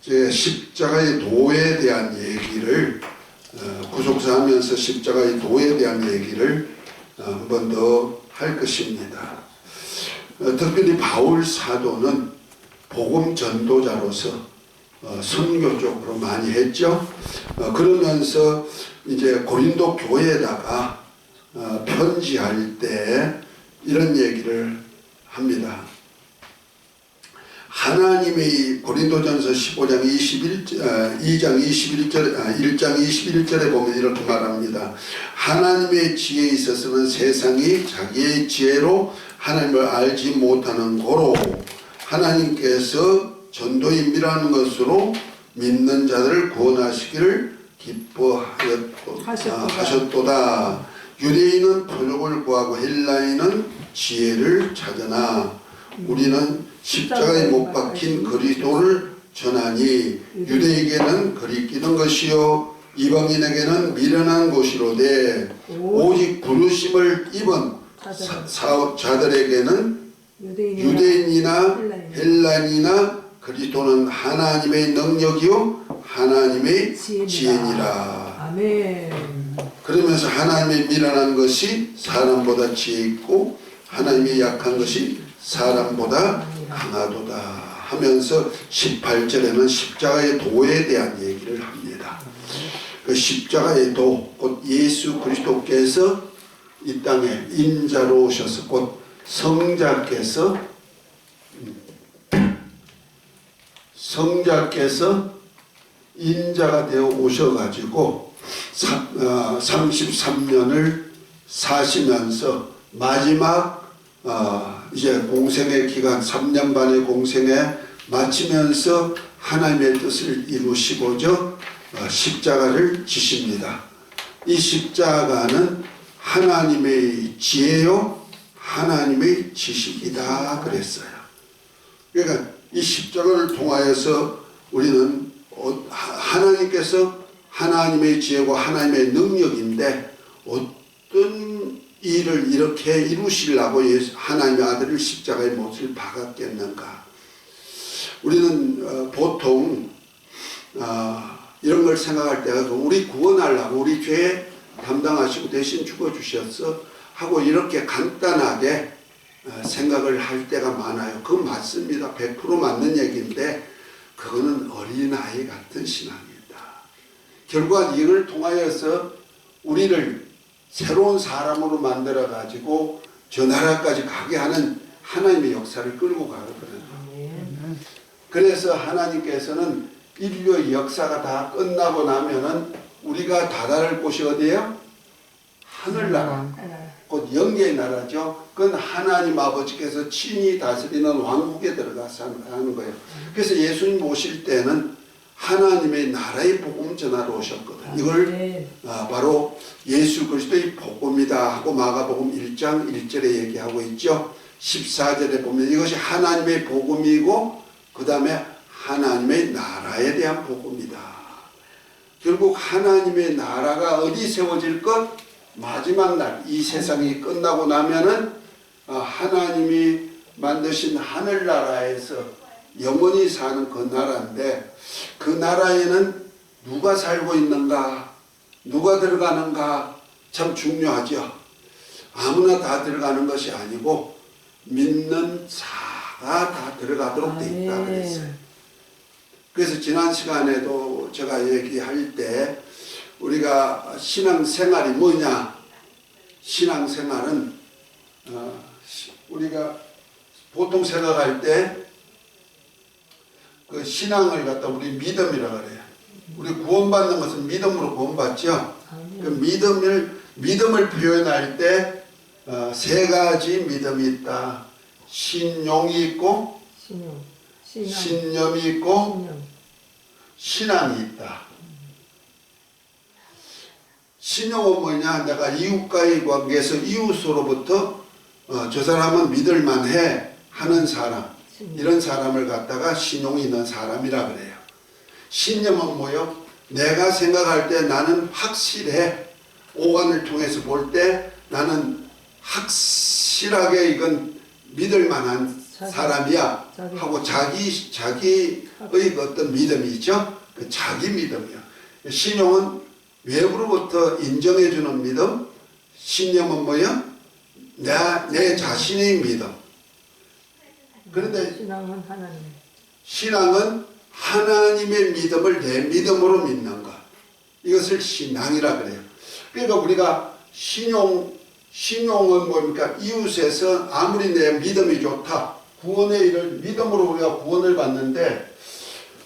제 십자가의 도에 대한 얘기를 구속사하면서 십자가의 도에 대한 얘기를 한 번 더 할 것입니다. 특별히 바울 사도는 복음 전도자로서 선교적으로 많이 했죠. 그러면서 이제 고린도 교회에다가 편지할 때 이런 얘기를 합니다. 하나님의 고린도전서 15장 1장 21절에 보면 이렇게 말합니다. 하나님의 지혜에 있어서는 세상이 자기의 지혜로 하나님을 알지 못하는 고로 하나님께서 전도의 미라는 것으로 믿는 자들을 구원하시기를 기뻐하셨도다. 유대인은 표적을 구하고 헬라인은 지혜를 찾으나 우리는 십자가에 못 박힌 그리스도를 전하니 유대에게는 거리끼는 것이요 이방인에게는 미련한 것이로되 오직 부르심을 입은 자들에게는 유대인이나 헬라인이나 그리스도는 하나님의 능력이요 하나님의 지혜니라. 아멘. 그러면서 하나님의 미련한 것이 사람보다 지혜 있고 하나님의 약한 것이 사람보다 강하도다 하면서 18절에는 십자가의 도에 대한 얘기를 합니다. 그 십자가의 도, 곧 예수 그리스도께서 이 땅에 인자로 오셔서 곧 성자께서 인자가 되어 오셔가지고 33년을 사시면서 마지막 이제 공생의 기간 3년 반의 공생에 마치면서 하나님의 뜻을 이루시고자 십자가를 지십니다. 이 십자가는 하나님의 지혜요 하나님의 지식이다 그랬어요. 그러니까 이 십자가를 통하여서 우리는 하나님께서 하나님의 지혜고 하나님의 능력인데 어떤 일을 이렇게 이루시려고 하나님의 아들을 십자가에 못을 박았겠는가. 우리는 보통 이런 걸 생각할 때가 우리 구원하려고 우리 죄 담당하시고 대신 죽어주셨어 하고 이렇게 간단하게 생각을 할 때가 많아요. 그건 맞습니다. 100% 맞는 얘기인데 그거는 어린아이 같은 신앙입니다. 결국 이걸 통하여서 우리를 새로운 사람으로 만들어 가지고 저 나라까지 가게 하는 하나님의 역사를 끌고 가거든요. 그래서 하나님께서는 인류의 역사가 다 끝나고 나면은 우리가 다다를 곳이 어디예요? 하늘나라. 곧 영계의 나라죠. 그건 하나님 아버지께서 친히 다스리는 왕국에 들어가서 하는 거예요. 그래서 예수님 오실 때는 하나님의 나라의 복음 전하러 오셨거든요. 이걸 바로 예수 그리스도의 복음이다 하고 마가복음 1장 1절에 얘기하고 있죠. 14절에 보면 이것이 하나님의 복음이고 그 다음에 하나님의 나라에 대한 복음이다. 결국 하나님의 나라가 어디 세워질 것? 마지막 날 이 세상이 끝나고 나면은 하나님이 만드신 하늘나라에서 영원히 사는 그 나라인데 그 나라에는 누가 살고 있는가 누가 들어가는가 참 중요하죠. 아무나 다 들어가는 것이 아니고 믿는 자가 다 들어가도록 되어 있다 그랬어요. 그래서 지난 시간에도 제가 얘기할 때 우리가 신앙생활이 뭐냐? 신앙생활은 우리가 보통 생각할 때 그 신앙을 갖다 우리 믿음이라 그래요. 우리 구원받는 것은 믿음으로 구원받죠. 그 믿음을 표현할 때 세 가지 믿음이 있다. 신용이 있고 신념이 있고 신앙이 있다. 신용은 뭐냐? 내가 이웃과의 관계에서 이웃으로부터 저 사람은 믿을만해 하는 사람, 이런 사람을 갖다가 신용이 있는 사람이라 그래요. 신념은 뭐요? 내가 생각할 때 나는 확실해. 오간을 통해서 볼 때 나는 확실하게 이건 믿을 만한 사람이야 하고 자기의 어떤 믿음이 있죠. 그 자기 믿음이요. 신용은 외부로부터 인정해주는 믿음, 신념은 뭐야? 내 자신의 믿음. 그런데 신앙은 하나님의 믿음을 내 믿음으로 믿는 것. 이것을 신앙이라 그래요. 그러니까 우리가 신용은 뭡니까? 이웃에서 아무리 내 믿음이 좋다. 구원의 일을 믿음으로 우리가 구원을 받는데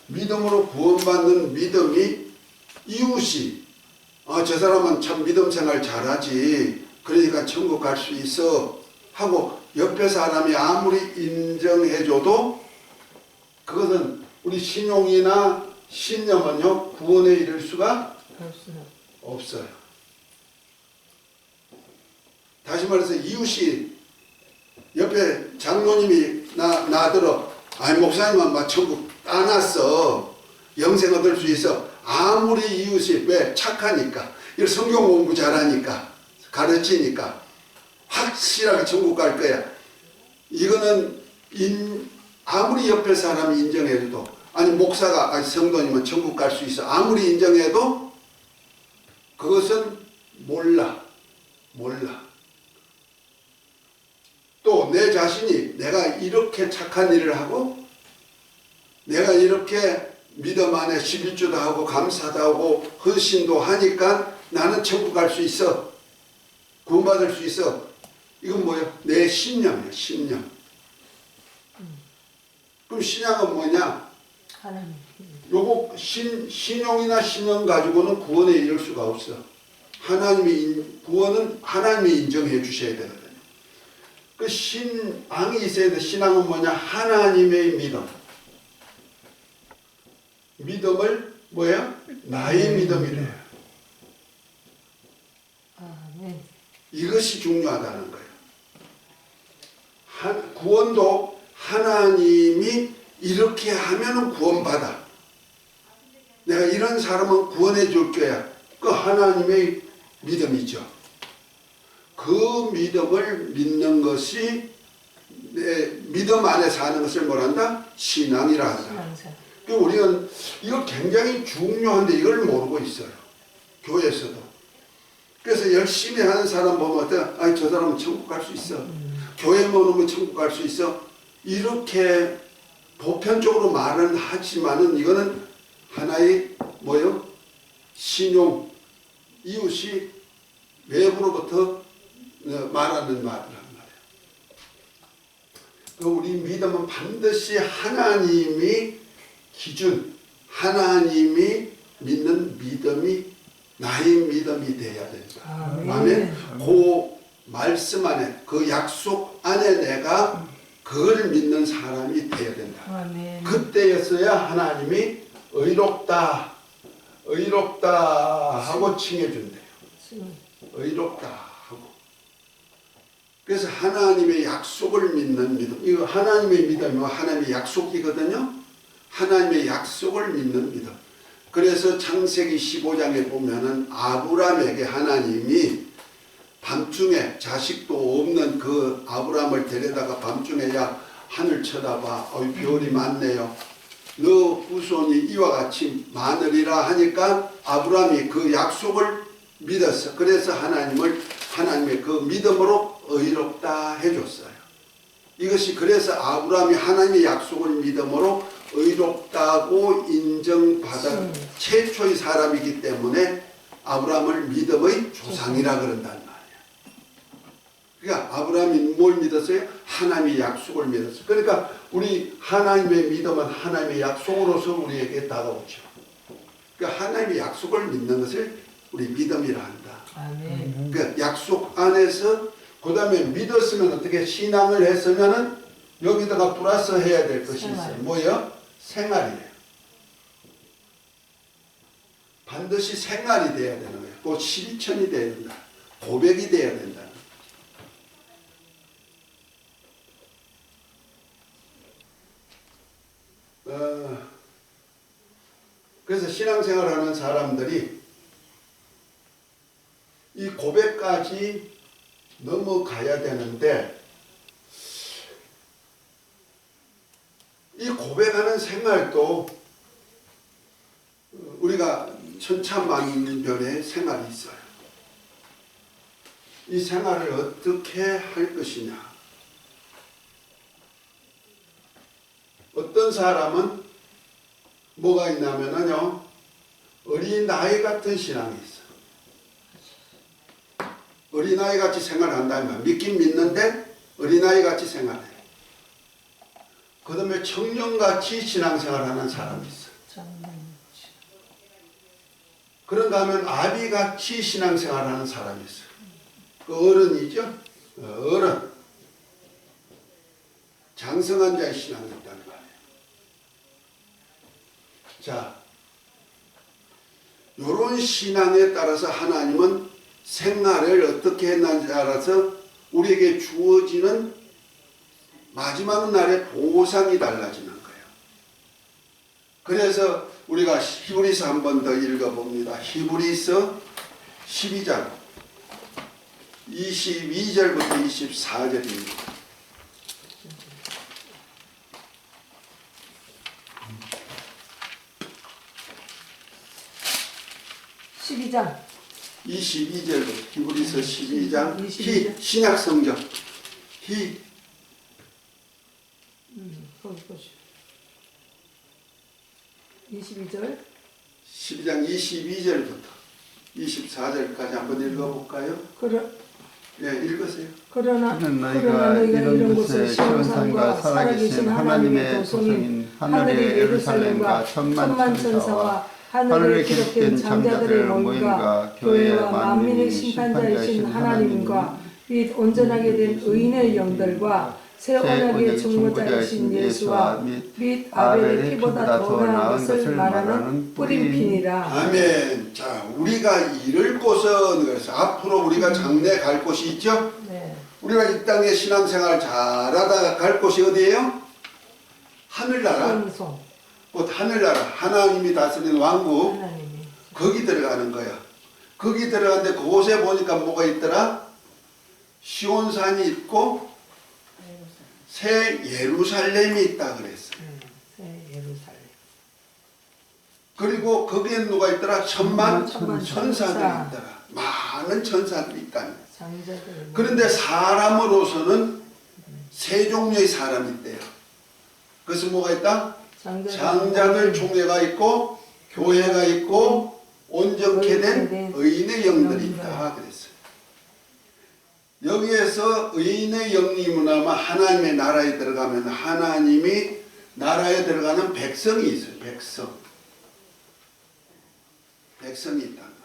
믿음으로 구원받는 믿음이 이웃이 저 사람은 참 믿음 생활 잘하지. 그러니까 천국 갈 수 있어 하고 옆에 사람이 아무리 인정해줘도 그것은 우리 신용이나 신념은요 구원에 이를 수가 없어요. 다시 말해서 이웃이 옆에 장로님이 나더러 아니 목사님은 막 천국 따놨어 영생 얻을 수 있어. 아무리 이웃이 왜 착하니까 성경 공부 잘하니까 가르치니까 확실하게 천국 갈 거야. 이거는 아무리 옆에 사람이 인정해도 아니 목사가 아니 성도님은 천국 갈 수 있어 아무리 인정해도 그것은 몰라. 또 내 자신이 내가 이렇게 착한 일을 하고 내가 이렇게 믿음 안에 11조도 하고 감사도 하고 헌신도 하니까 나는 천국 갈 수 있어. 구원받을 수 있어. 이건 뭐예요? 내 신념이에요. 신념. 그럼 신앙은 뭐냐? 요거 신용이나 신념 가지고는 구원에 이를 수가 없어. 구원은 하나님이 인정해 주셔야 되거든요. 그 신앙이 있어야 돼. 신앙은 뭐냐? 하나님의 믿음. 믿음을 뭐야? 나의 믿음이래요. 이것이 중요하다는 거예요. 구원도 하나님이 이렇게 하면은 구원받아. 내가 이런 사람은 구원해 줄 거야. 그 하나님의 믿음이죠. 그 믿음을 믿는 것이 내 믿음 안에 사는 것을 뭐란다? 신앙이라 한다. 우리는 이거 굉장히 중요한데 이걸 모르고 있어요. 교회에서도. 그래서 열심히 하는 사람 보면 아니 저 사람은 천국 갈 수 있어. 교회만 오면 천국 갈 수 있어. 이렇게 보편적으로 말은 하지만은 이거는 하나의 뭐요? 신용, 이웃이 외부로부터 말하는 말이란 말이에요. 우리 믿음은 반드시 하나님이 기준, 하나님이 믿는 믿음이 나의 믿음이 돼야 된다. 아멘. 그 말씀 안에, 그 약속 안에 내가 그걸 믿는 사람이 돼야 된다. 아멘. 그때였어야 하나님이 의롭다 하고 칭해준대요. 의롭다 하고. 그래서 하나님의 약속을 믿는 믿음. 이거 하나님의 믿음이 하나님의 약속이거든요. 하나님의 약속을 믿는 믿음. 그래서 창세기 15장에 보면은 아브람에게 하나님이 밤중에 자식도 없는 그 아브람을 데려다가 밤중에 야 하늘 쳐다봐. 별이 많네요. 너 후손이 이와 같이 많으리라 하니까 아브람이 그 약속을 믿었어. 그래서 하나님의 그 믿음으로 의롭다 해줬어요. 이것이 그래서 아브람이 하나님의 약속을 믿음으로 의롭다고 인정받은 최초의 사람이기 때문에 아브람을 믿음의 조상이라 그런단 말이에요. 그러니까 아브람이 뭘 믿었어요? 하나님의 약속을 믿었어요. 그러니까 우리 하나님의 믿음은 하나님의 약속으로서 우리에게 다가오죠. 그러니까 하나님의 약속을 믿는 것을 우리 믿음이라 한다. 아멘. 그러니까 약속 안에서 그 다음에 믿었으면 어떻게 신앙을 했으면은 여기다가 플러스 해야 될 것이 있어요. 뭐예요? 생활이에요. 반드시 생활이 돼야 되는 거예요. 또 실천이 돼야 된다. 고백이 돼야 된다. 그래서 신앙생활하는 사람들이 이 고백까지 넘어가야 되는데 고백하는 생활도 우리가 천차만별의 생활이 있어요. 이 생활을 어떻게 할 것이냐. 어떤 사람은 뭐가 있냐면요, 어린아이 같은 신앙이 있어. 어린아이 같이 생활한다는 거야. 믿긴 믿는데 어린아이 같이 생활해. 그 다음에 청년같이 신앙생활하는 사람이 있어. 그런가 하면 아비같이 신앙생활하는 사람이 있어. 그 어른이죠. 어른. 장성한 자의 신앙이 있다는 거예요. 자, 이런 신앙에 따라서 하나님은 생활을 어떻게 했는지 알아서 우리에게 주어지는 마지막 날의 보상이 달라지는 거예요. 그래서 우리가 히브리서 한 번 더 읽어봅니다. 히브리서 12장 22절부터 24절입니다. (12장) 22절부터 히브리서 12장 22절. 신약 성경 거기 보시오. 22절 12장 22절부터 24절까지 한번 읽어볼까요? 네, 읽으세요. 그러나 너희가 이런 곳에 시온산과 살아계신 하나님의 도성인 하늘의 예루살렘과 천만 천사와 하늘에 기록된 장자들의 모임과 교회와 만민의 심판자이신 하나님과 및 온전하게 된 의인의 영들과 새 언약의 중보자이신 예수와 및 아벨의 피보다 더 나은 것을 말하는 뿌림핀이라. 아멘. 자, 우리가 이를 곳은 그래서 앞으로 우리가 장래 갈 곳이 있죠? 네. 우리가 이 땅에 신앙생활 잘하다가 갈 곳이 어디예요? 하늘나라. 곧 하늘나라. 하나님이 다스리는 왕국. 하나님이. 거기 들어가는 거야. 거기 들어가는데 그곳에 보니까 뭐가 있더라? 시온산이 있고 새 예루살렘이 있다 그랬어. 새 예루살렘. 그리고 거기엔 누가 있더라? 천만 천사들이 있더라. 많은 천사들이 있다는 거야. 장자들. 그런데 사람으로서는 세 종류의 사람이 있대요. 그래서 뭐가 있다? 장자들 총회가 있고 교회가 있고 온전케 된 의인의 영들이 있다 그랬어요. 여기에서 의인의 영이면 하나님의 나라에 들어가면 하나님이 나라에 들어가는 백성이 있어요. 백성이 있단 말이에요.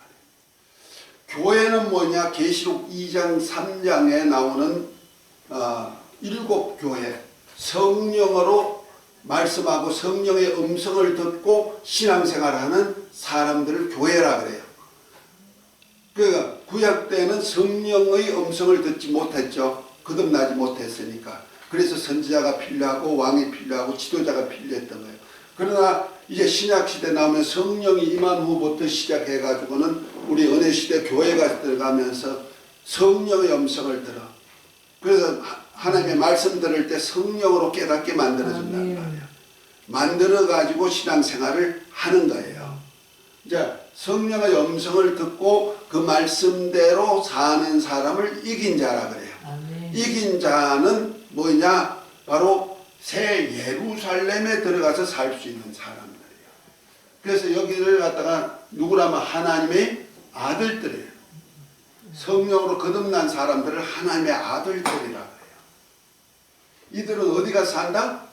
교회는 뭐냐? 계시록 2장 3장에 나오는 7교회, 성령으로 말씀하고 성령의 음성을 듣고 신앙생활하는 사람들을 교회라 그래요. 그러니까 구약 때는 성령의 음성을 듣지 못했죠. 거듭나지 못했으니까. 그래서 선지자가 필요하고 왕이 필요하고 지도자가 필요했던 거예요. 그러나 이제 신약 시대 나오면 성령이 임한 후부터 시작해 가지고는 우리 은혜 시대 교회가 들어가면서 성령의 음성을 들어. 그래서 하나님의 말씀 들을 때 성령으로 깨닫게 만들어준단 말이에요. 만들어 가지고 신앙생활을 하는 거예요. 이제 성령의 음성을 듣고 그 말씀대로 사는 사람을 이긴 자라 그래요. 아멘. 이긴 자는 뭐냐? 바로 새 예루살렘에 들어가서 살 수 있는 사람들이에요. 그래서 여기를 갖다가 누구라면 하나님의 아들들이에요. 성령으로 거듭난 사람들을 하나님의 아들들이라 그래요. 이들은 어디가 산다?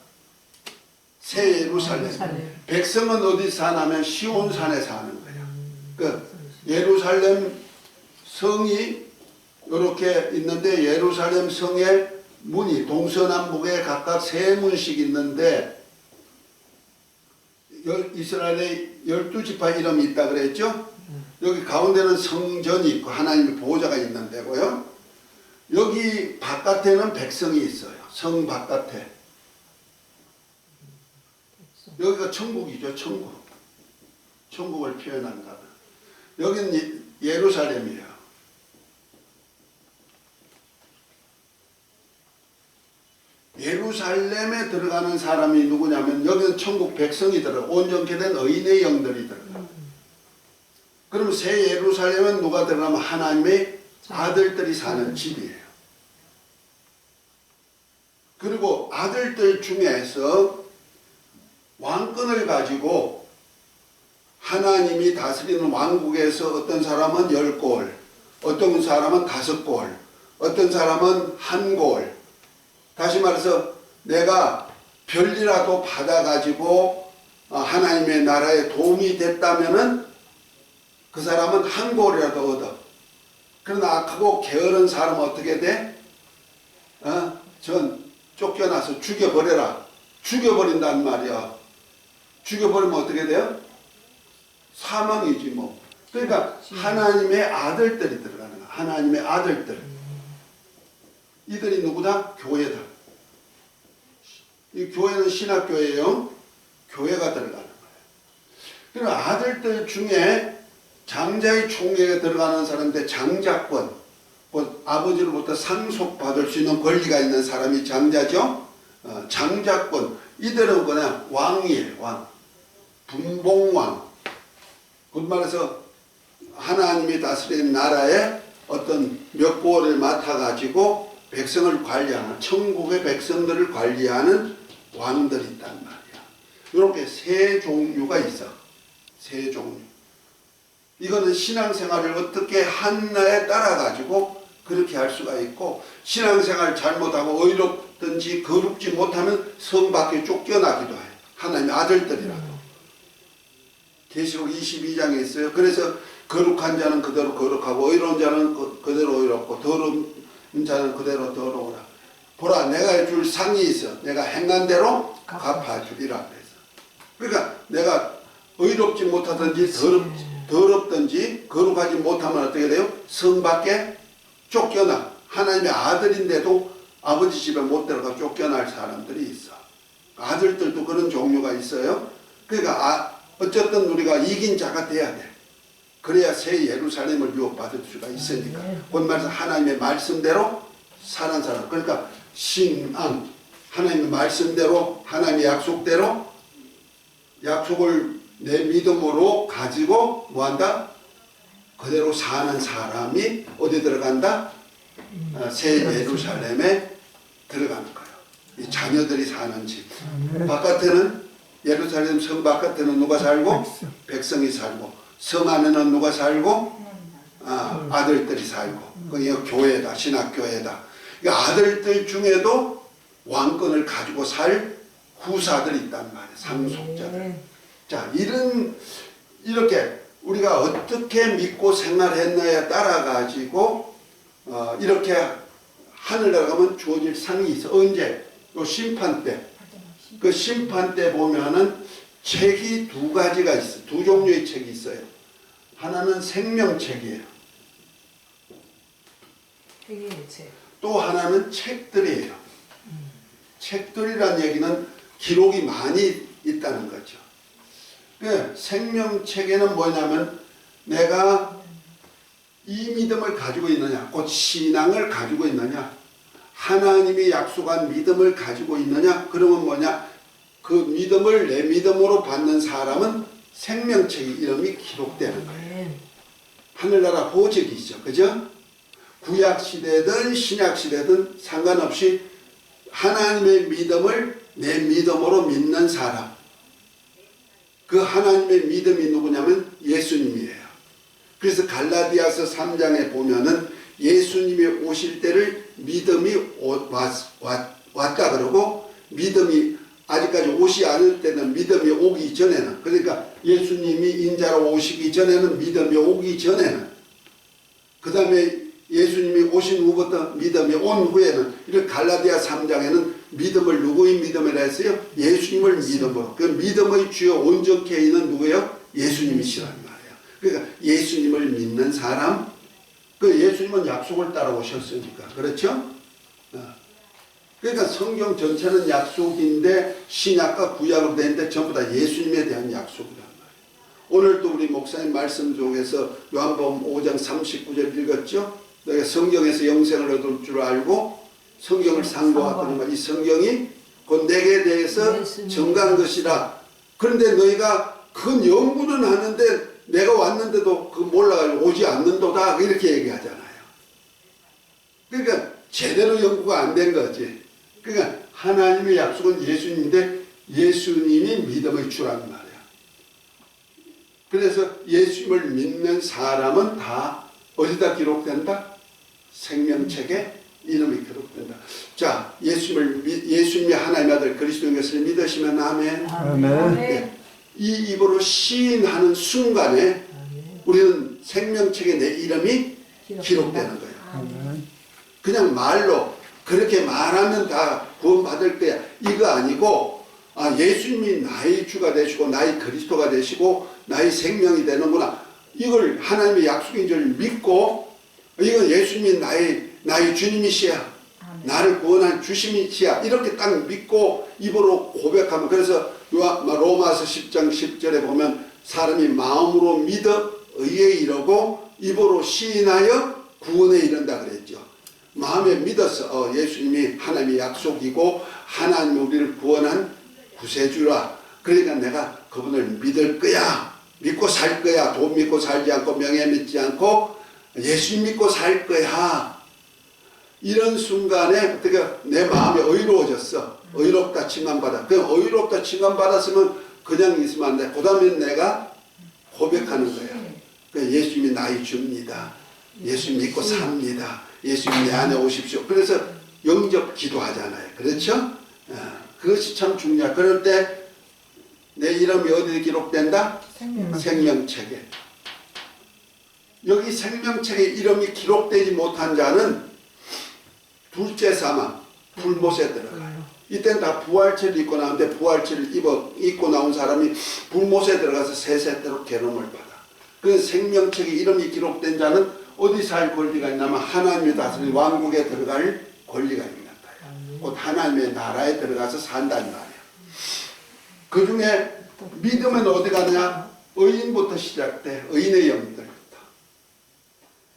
새 예루살렘. 백성은 어디 사냐면 시온산에 사는 거예요. 그 예루살렘 성이 이렇게 있는데 예루살렘 성의 문이 동서남북에 각각 세 문씩 있는데 이스라엘의 12지파 이름이 있다 그랬죠? 여기 가운데는 성전이 있고 하나님의 보호자가 있는 데고요. 여기 바깥에는 백성이 있어요. 성 바깥에. 여기가 천국이죠. 천국을 표현한다. 여기는 예루살렘이에요. 예루살렘에 들어가는 사람이 누구냐면 여기는 천국 백성이 들어가 온전케 된 의인의 영들이 들어가. 그럼 새 예루살렘은 누가 들어가면 하나님의 아들들이 사는 집이에요. 그리고 아들들 중에서 왕권을 가지고 하나님이 다스리는 왕국에서 어떤 사람은 10골, 어떤 사람은 5골, 어떤 사람은 1골. 다시 말해서 내가 별이라도 받아가지고 하나님의 나라에 도움이 됐다면은 그 사람은 1골이라도 얻어. 그러나 악하고 게으른 사람은 어떻게 돼? 전 쫓겨나서 죽여버려라. 죽여버린단 말이야. 죽여버리면 어떻게 돼요? 사망이지 뭐. 그러니까 하나님의 아들들이 들어가는 거야. 하나님의 아들들. 이들이 누구다? 교회다. 이 교회는 신학교예요. 교회가 들어가는 거예요. 그러니까 아들들 중에 장자의 총회에 들어가는 사람인데 장자권, 아버지로부터 상속받을 수 있는 권리가 있는 사람이 장자죠. 장자권. 이들은 그냥 왕이에요. 왕. 분봉왕. 곧 말해서 하나님이 다스리는 나라에 어떤 몇 고를 맡아가지고 백성을 관리하는, 천국의 백성들을 관리하는 왕들이 있단 말이야. 이렇게 세 종류가 있어. 세 종류. 이거는 신앙생활을 어떻게 하나에 따라가지고 그렇게 할 수가 있고, 신앙생활 잘못하고 어이롭든지 거룩지 못하면 성 밖에 쫓겨나기도 해요. 하나님의 아들들이라도. 계시록 22장에 있어요. 그래서 거룩한 자는 그대로 거룩하고 의로운 자는 그대로 의롭고 더러운 자는 그대로 더러우라. 보라, 내가 줄 상이 있어. 내가 행한 대로 갚아주리라. 그래서. 그러니까 내가 의롭지 못하든지 더럽든지 거룩하지 못하면 어떻게 돼요? 성 밖에 쫓겨나. 하나님의 아들인데도 아버지 집에 못 들어가 쫓겨날 사람들이 있어. 아들들도 그런 종류가 있어요. 그러니까 어쨌든 우리가 이긴 자가 돼야 돼. 그래야 새 예루살렘을 유업받을 수가 있으니까. 곧 말해서 하나님의 말씀대로 사는 사람. 그러니까 신앙. 하나님의 말씀대로, 하나님의 약속대로, 약속을 내 믿음으로 가지고 뭐한다? 그대로 사는 사람이 어디 들어간다? 새 예루살렘에 들어가는 거예요. 이 자녀들이 사는 집. 바깥에는 예루살렘 성 바깥에는 누가 살고? 백성이 살고. 성 안에는 누가 살고? 아들들이 살고. 그게 교회다. 신학교회다. 그러니까 아들들 중에도 왕권을 가지고 살 후사들이 있단 말이에요. 상속자들. 자, 이렇게 우리가 어떻게 믿고 생활했나에 따라 가지고 이렇게 하늘나라 가면 주어질 상이 있어. 언제? 요 심판 때. 그 심판 때 보면은 책이 두 가지가 있어. 두 종류의 책이 있어요. 하나는 생명책이에요. 또 하나는 책들이에요. 책들이란 얘기는 기록이 많이 있다는 거죠. 그 생명책에는 뭐냐면 내가 이 믿음을 가지고 있느냐, 곧 신앙을 가지고 있느냐, 하나님이 약속한 믿음을 가지고 있느냐, 그러면 뭐냐, 그 믿음을 내 믿음으로 받는 사람은 생명책의 이름이 기록되는 거예요. 하늘나라 보직이죠. 그죠? 구약시대든 신약시대든 상관없이 하나님의 믿음을 내 믿음으로 믿는 사람, 그 하나님의 믿음이 누구냐면 예수님이에요. 그래서 갈라디아서 3장에 보면은 예수님이 오실 때를 믿음이 왔다 그러고, 믿음이 아직까지 오지 않을 때는 믿음이 오기 전에는, 그러니까 예수님이 인자로 오시기 전에는, 믿음이 오기 전에는, 그 다음에 예수님이 오신 후부터 믿음이 온 후에는, 이렇게 갈라디아 3장에는 믿음을 누구의 믿음이라 했어요? 예수님을 믿음으로. 그 믿음의 주요 온전케 있는 누구예요? 예수님이시란 말이에요. 그러니까 예수님을 믿는 사람, 그 예수님은 약속을 따라오셨으니까. 그렇죠? 그러니까 성경 전체는 약속인데 신약과 구약으로 되는데 전부 다 예수님에 대한 약속이란 말이에요. 오늘도 우리 목사님 말씀 중에서 요한복음 5장 39절 읽었죠? 너희가 성경에서 영생을 얻을 줄 알고 성경을 상고하거니와 이 성경이 곧 내게 대해서 정한 것이라. 그런데 너희가 그건 연구는 하는데 내가 왔는데도 그 몰라가지고 오지 않는도다 이렇게 얘기하잖아요. 그러니까 제대로 연구가 안 된 거지. 그러니까 하나님의 약속은 예수님인데 예수님이 믿음의 주라는 말이야. 그래서 예수님을 믿는 사람은 다 어디다 기록된다? 생명책에 이름이 기록된다. 자, 예수님이 하나님의 아들 그리스도인 것을 믿으시면 아멘. 아멘. 네. 이 입으로 시인하는 순간에 우리는 생명책에 내 이름이 기록되는 거예요. 아멘. 그냥 말로 그렇게 말하면 다 구원받을 거야 이거 아니고, 아, 예수님이 나의 주가 되시고 나의 그리스도가 되시고 나의 생명이 되는구나, 이걸 하나님의 약속인 줄 믿고, 이건 예수님이 나의 주님이시야, 나를 구원한 주심이시야, 이렇게 딱 믿고 입으로 고백하면, 그래서 로마서 10장 10절에 보면 사람이 마음으로 믿어 의에 이르고 입으로 시인하여 구원에 이른다 그랬죠. 마음에 믿어서 예수님이 하나님의 약속이고 하나님이 우리를 구원한 구세주라, 그러니까 내가 그분을 믿을 거야, 믿고 살 거야, 돈 믿고 살지 않고 명예 믿지 않고 예수님 믿고 살 거야. 이런 순간에 어떻게 내 마음이 의로워졌어. 의롭다 칭함받아. 그냥 의롭다 칭함받았으면 그냥 있으면 안 돼. 그 다음에 내가 고백하는 거야. 그러니까 예수님이 나의 주입니다. 예수님 믿고 삽니다. 예수님 내 안에 오십시오. 그래서 영접 기도하잖아요. 그렇죠? 그것이 참 중요해. 그럴 때 내 이름이 어디에 기록된다? 생명책에. 여기 생명책에 이름이 기록되지 못한 자는 둘째 사망, 불못에 들어가요. 이때는 다 부활체를 입고 나오는데 부활체를 입고 나온 사람이 불못에 들어가서 세세대로 괴로움을 받아. 그래서 생명책에 이름이 기록된 자는 어디 살 권리가 있냐면 하나님의 다스린 왕국에 들어갈 권리가 있는 거예요. 곧 하나님의 나라에 들어가서 산다는 말이에요. 그 중에 믿음은 어디 가냐? 의인부터 시작돼. 의인의 영들부터.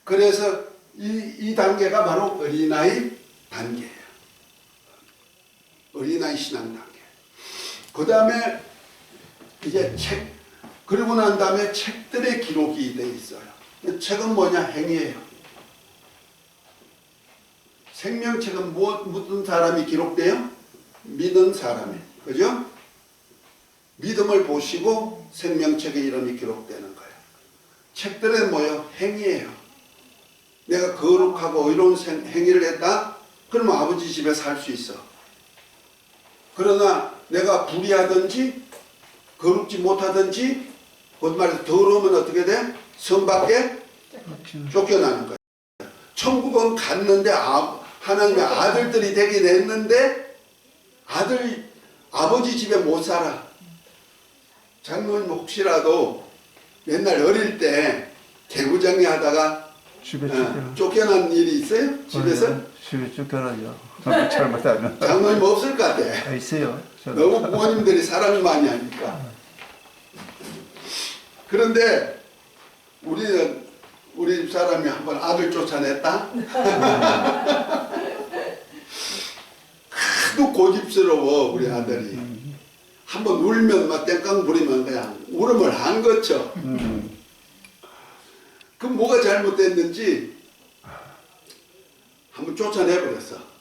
그래서 이 단계가 바로 어린아이 단계예요. 어린아이 신앙 단계. 그 다음에 이제 책, 그리고 난 다음에 책들의 기록이 돼 있어요. 책은 뭐냐? 행위예요. 생명책은 무슨 사람이 기록돼요? 믿은 사람이. 그죠? 믿음을 보시고 생명책에 이름이 기록되는 거예요. 책들은 뭐예요? 행위예요. 내가 거룩하고 의로운 행위를 했다? 그러면 아버지 집에 살 수 있어. 그러나 내가 불의하든지 거룩지 못하든지, 곧 말해서 더러우면 어떻게 돼? 성 밖에 쫓겨나는 거예요. 천국은 갔는데 하나님의 아들들이 되긴 했는데 아버지 집에 못 살아. 장로님 혹시라도 옛날 어릴 때 개구장이 하다가 집에 쫓겨난 일이 있어요? 집에서? 집에 쫓겨나죠. 잘못하면. 장로님 없을 것 같아. 있어요. 너무 부모님들이 사랑을 많이 하니까. 그런데 우리 집 사람이 한번 아들 쫓아냈다? 하도 고집스러워 우리 아들이. 한번 울면 막 땡깡 부리면 그냥 울음을 안 거쳐. 그럼 뭐가 잘못됐는지 한번 쫓아내버렸어.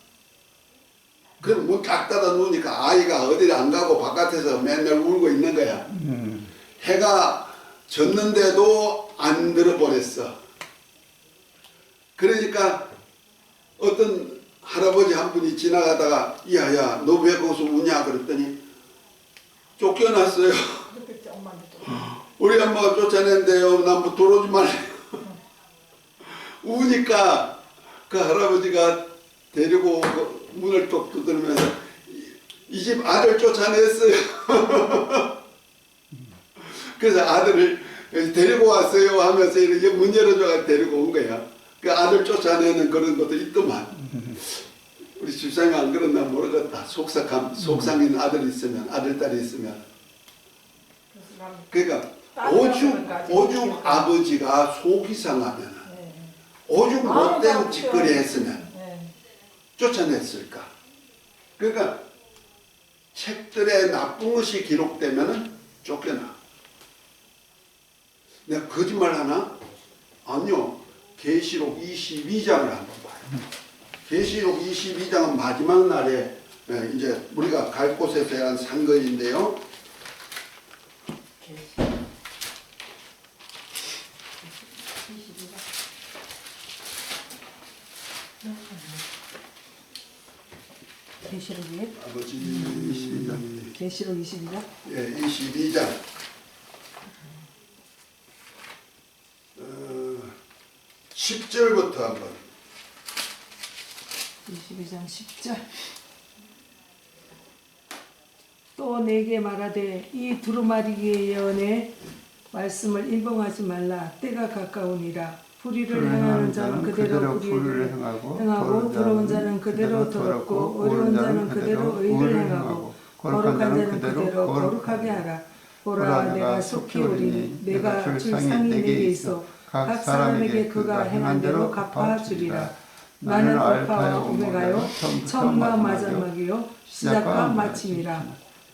그럼 문 딱 닫아 놓으니까 아이가 어디를 안 가고 바깥에서 맨날 울고 있는 거야. 해가 졌는데도 안 들어버렸어. 그러니까 어떤 할아버지 한 분이 지나가다가 야야 너 왜 거기서 우냐 그랬더니 쫓겨났어요. 우리 엄마가 쫓아낸대요. 난 뭐 들어오지 말래요. 우니까 그 할아버지가 데리고 문을 톡 두드리면서 이 집 아들 쫓아냈어요. 그래서 아들을 데리고 왔어요 하면서 이렇게 문 열어줘서 데리고 온 거야. 그 아들 쫓아내는 그런 것도 있더만. 우리 집사람이 안 그랬나 모르겠다. 속상인 아들이 있으면, 아들, 딸이 있으면. 그러니까 오죽 아버지가 속이 상하면, 오죽 못된 짓거리 했으면 쫓아냈을까. 그러니까 책들에 나쁜 것이 기록되면 쫓겨나. 내가 거짓말 하나? 아니요. 계시록 22장을 한번 봐요. 계시록 22장은 마지막 날에 이제 우리가 갈 곳에 대한 상거인데요. 계시록이에요? 아버지 22장. 계시록 22장? 예, 22장 10절부터 한번 22장 10절. 또 내게 말하되 이 두루마리의 예언의 말씀을 인봉하지 말라. 때가 가까우니라. 불의를 행하는 자는 그대로 불의를 행하고 더러운 자는 그대로 더럽고 어려운 자는 그대로 의를 행하고 거룩한 자는 그대로 거룩하게 하라. 보라 내가 속히 오리니 내가 줄 상이 내게 있어 각 사람에게 그가 행한 대로 갚아주리라. 나는 알파요 오메가요 처음과 마지막이요 시작과 마침이라.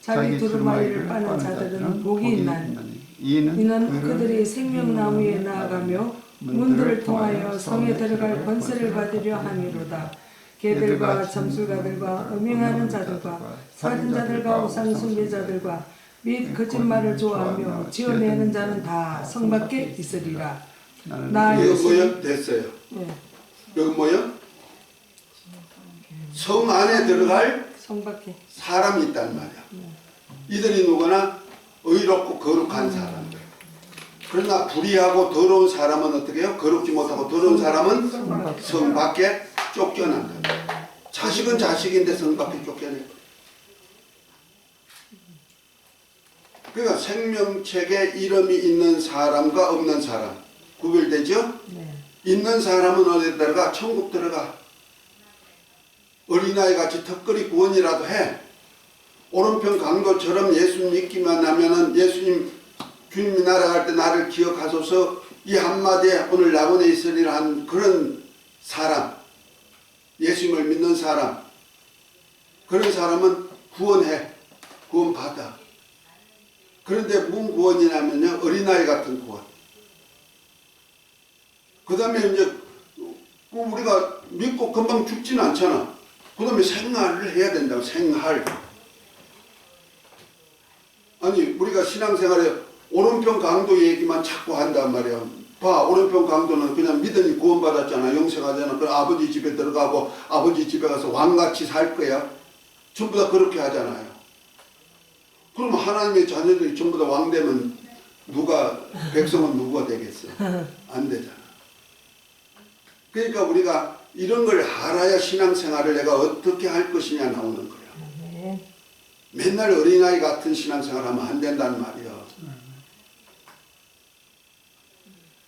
자기 두루마리를 빠는 자들은 복이 있나니 이는 그들이 생명나무에 나아가며 문들을 통하여 성에 들어갈 권세를 받으려 함이로다. 개들과 점술가들과 음행하는 자들과 살인자들과 우상 숭배자들과 및 거짓말을 좋아하며 지어내는 자는 다 성 밖에 있으리라. 나 이거 예수 뭐야? 됐어요. 네, 이거 뭐야? 성 안에 들어갈 성 밖에 사람이 있단 말이야. 이들이 누구나 의롭고 거룩한 사람들. 그러나 불의하고 더러운 사람은 어떻게 해요? 거룩지 못하고 더러운 사람은 성 밖에 쫓겨난다. 자식은 자식인데 성 밖에 쫓겨내. 그러니까 생명책에 이름이 있는 사람과 없는 사람 구별되죠? 네. 있는 사람은 어디 들어가? 천국 들어가. 어린아이 같이 턱걸이 구원이라도 해. 오른편 강도처럼 예수 믿기만 하면은 예수님 주님이 날아갈 때 나를 기억하소서 이 한마디에 오늘 낙원에 있으리라 한 그런 사람, 예수님을 믿는 사람, 그런 사람은 구원해. 구원받아. 그런데 무슨 구원이냐면요, 어린아이 같은 구원. 그 다음에 이제 우리가 믿고 금방 죽지는 않잖아. 그 다음에 생활을 해야 된다고. 생활. 아니 우리가 신앙생활에 오른편 강도 얘기만 자꾸 한단 말이야. 봐, 오른편 강도는 그냥 믿으니 구원받았잖아. 영생하잖아. 그 아버지 집에 들어가고 아버지 집에 가서 왕같이 살 거야. 전부 다 그렇게 하잖아요. 그럼 하나님의 자녀들이 전부 다 왕 되면 백성은 누가 되겠어? 안 되잖아. 그러니까 우리가 이런 걸 알아야 신앙생활을 내가 어떻게 할 것이냐 나오는 거야. 네. 맨날 어린아이 같은 신앙생활 하면 안 된다는 말이야.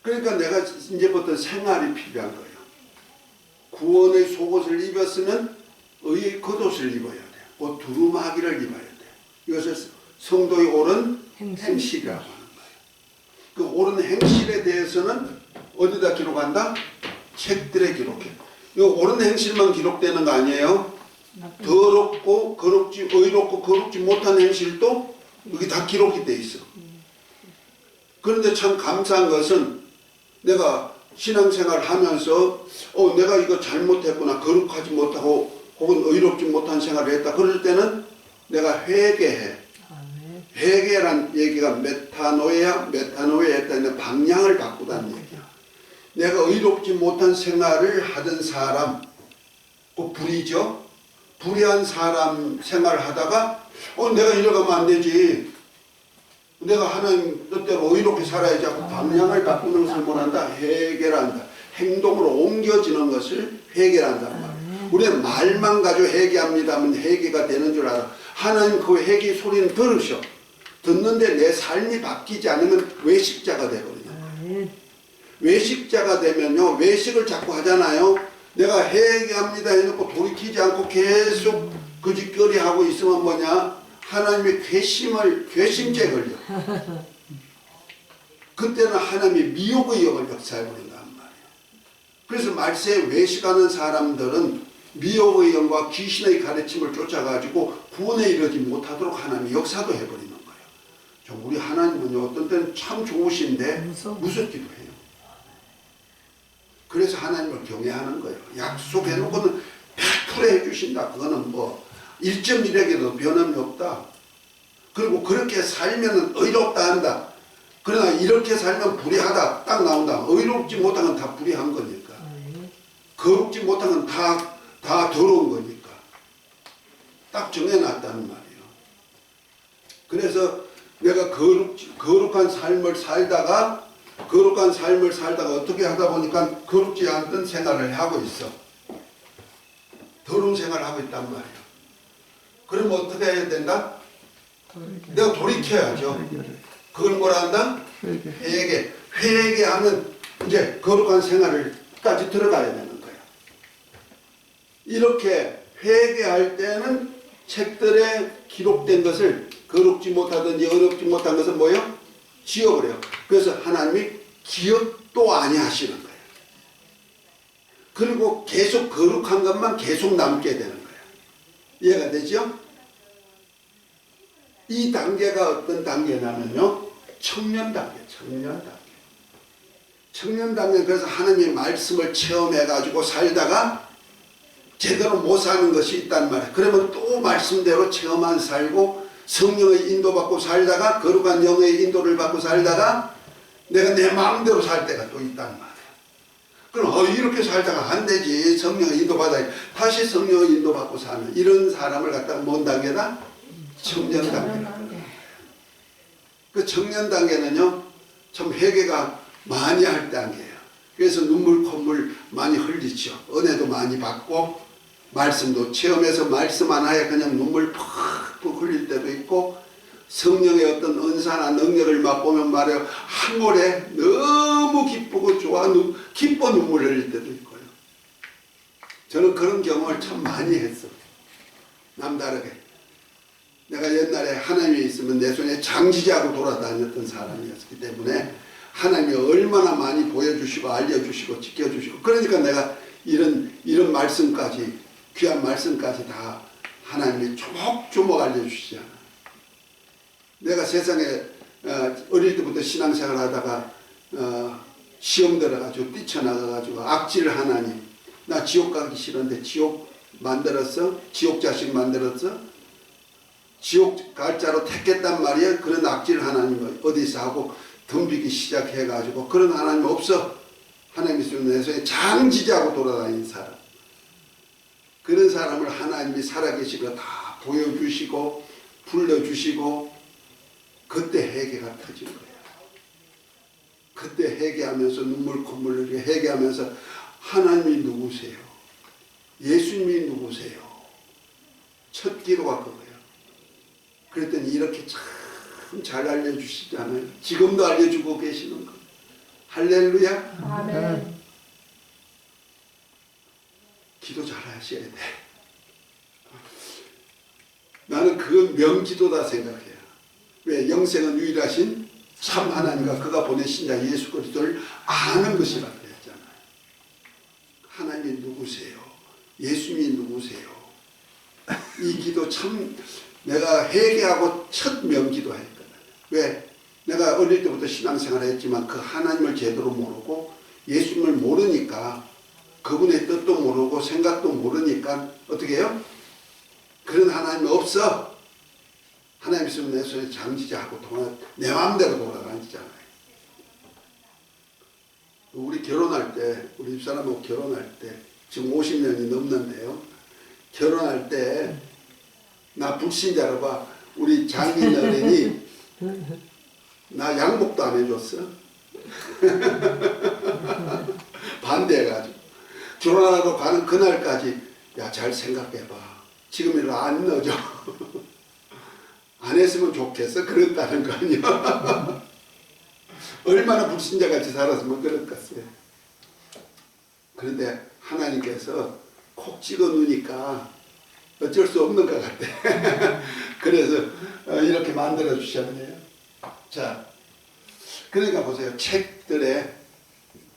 그러니까 내가 이제부터 생활이 필요한 거예요. 구원의 속옷을 입었으면 의의 겉옷을 입어야 돼. 곧 두루마기를 입어야 돼. 이것을 성도의 옳은 행실이라고 하는 거예요. 그 옳은 행실에 대해서는 어디다 기록한다? 책들에 기록해. 이 옳은 행실만 기록되는 거 아니에요? 더럽고 거룩지 의롭고 거룩지 못한 행실도 여기 다 기록이 돼 있어. 그런데 참 감사한 것은 내가 신앙생활 하면서 내가 이거 잘못했구나, 거룩하지 못하고 혹은 의롭지 못한 생활을 했다. 그럴 때는 내가 회개해. 회개란 얘기가 메타노에 했다는 방향을 바꾸다는 얘기야. 내가 의롭지 못한 생활을 하던 사람, 그 불의죠. 불의한 사람 생활을 하다가 내가 이러가면 안 되지. 내가 하나님 뜻대로 의롭게 살아야지 하고 방향을 바꾸는 것을 뭐란다? 회개란다. 행동으로 옮겨지는 것을 회개란단 말이야. 우리는 말만 가지고 회개합니다 하면 회개가 되는 줄 알아. 하나님 그 회개 소리는 들으셔. 듣는데 내 삶이 바뀌지 않으면 외식자가 되거든요. 외식자가 되면요, 외식을 자꾸 하잖아요. 내가 회개합니다 해놓고 돌이키지 않고 계속 거짓거리 하고 있으면 뭐냐? 하나님의 괘씸죄 걸려. 그때는 하나님의 미혹의 영을 역사해 버린단 말이에요. 그래서 말세에 외식하는 사람들은 미혹의 영과 귀신의 가르침을 쫓아가지고 구원에 이르지 못하도록 하나님이 역사도 해버리는 거예요. 좀 우리 하나님은요, 어떤 때는 참 좋으신데 무섭기도 해요. 그래서 하나님을 경외하는 거예요. 약속해놓고는 100% 해주신다. 그거는 뭐 1.1에게도 변함이 없다. 그리고 그렇게 살면 의롭다 한다. 그러나 이렇게 살면 불의하다. 딱 나온다. 의롭지 못한 건 다 불의한 거니까. 거룩지 못한 건 다 더러운 거니까. 딱 정해놨다는 말이에요. 그래서 내가 거룩한 삶을 살다가 어떻게 하다 보니까 거룩지 않던 생활을 하고 있어. 더러운 생활을 하고 있단 말이에요. 그러면 어떻게 해야 된다? 내가 돌이켜야죠. 그걸 뭐라 한다? 회개하면 이제 거룩한 생활을까지 들어가야 되는 거야. 이렇게 회개할 때는 책들에 기록된 것을 거룩지 못하든지 어렵지 못한 것을 뭐요? 지워버려요. 그래서 하나님이 기억도 아니하시는 거예요. 그리고 계속 거룩한 것만 계속 남게 되는 거예요. 이해가 되죠? 이 단계가 어떤 단계냐면요, 청년 단계. 그래서 하나님의 말씀을 체험해가지고 살다가 제대로 못 사는 것이 있단 말이에요. 그러면 또 말씀대로 체험 안 살고 성령의 인도받고 살다가 거룩한 영의 인도를 받고 살다가 내가 내 마음대로 살 때가 또 있단 말이에요. 그럼 이렇게 살다가 안 되지. 성령의 인도받아야 다시 성령의 인도받고 사는 이런 사람을 갖다가 뭔 단계다? 청년 단계. 그 청년 단계는요, 참 회개가 많이 할 단계예요. 그래서 눈물 콧물 많이 흘리죠. 은혜도 많이 받고 말씀도 체험해서 말씀 하나에 그냥 눈물 푹푹 흘릴 때도 있고, 성령의 어떤 은사나 능력을 맛보면 말이에요, 한 몰에 너무 기쁘고 좋아 기뻐 눈물 흘릴 때도 있고요. 저는 그런 경험을 참 많이 했어. 남다르게. 내가 옛날에 하나님이 있으면 내 손에 장지지하고 돌아다녔던 사람이었기 때문에 하나님이 얼마나 많이 보여주시고 알려주시고 지켜주시고, 그러니까 내가 이런 말씀까지, 귀한 말씀까지 다 하나님이 조목조목 알려주시잖아. 내가 세상에 어릴 때부터 신앙생활 하다가 시험 들어가지고 뛰쳐나가가지고 악질 하나님, 나 지옥 가기 싫은데 지옥 만들었어? 지옥 자식 만들었어? 지옥 갈 자로 택했단 말이야. 그런 악질 하나님을 어디서 하고 덤비기 시작해가지고, 그런 하나님 없어. 하나님이 있으면 내 손에 장지지하고 돌아다니는 사람, 그런 사람을 하나님이 살아계시고 다 보여주시고 불러주시고, 그때 회개가 터진 거예요. 그때 회개하면서 눈물 콧물 흘리고 회개하면서 하나님이 누구세요? 예수님이 누구세요? 첫 기도가 그거예요. 그랬더니 이렇게 참 잘 알려주시잖아요. 지금도 알려주고 계시는 거. 할렐루야. 아멘. 기도 잘 하셔야 돼. 나는 그건 명기도다 생각해요. 왜? 영생은 유일하신 참 하나님과 그가 보내신 자 예수 그리스도를 아는 것이라 그랬잖아요. 하나님이 누구세요? 예수님이 누구세요? 이 기도 참 내가 회개하고 첫 명기도 했거든. 왜? 내가 어릴 때부터 신앙생활을 했지만 그 하나님을 제대로 모르고 예수님을 모르니까, 그분의 뜻도 모르고 생각도 모르니까 어떻게 해요? 그런 하나님이 없어. 하나님 있으면 내 손에 장지지하고 내 마음대로 돌아다니잖아요. 우리 결혼할 때, 우리 집사람하고 결혼할 때, 지금 50년이 넘는데요. 결혼할 때 나 불신자로 봐. 우리 장인 어른이 나 양복도 안 해줬어. 반대해가지고 결혼하러 가는 그날까지, 야, 잘 생각해봐. 지금이라도 안 넣어줘. 안 했으면 좋겠어. 그랬다는 거 아니야. 얼마나 불신자같이 살았으면 그랬겠어요. 그런데 하나님께서 콕 찍어 놓으니까 어쩔 수 없는 것 같아. 그래서 이렇게 만들어 주셨네요. 자, 그러니까 보세요. 책들에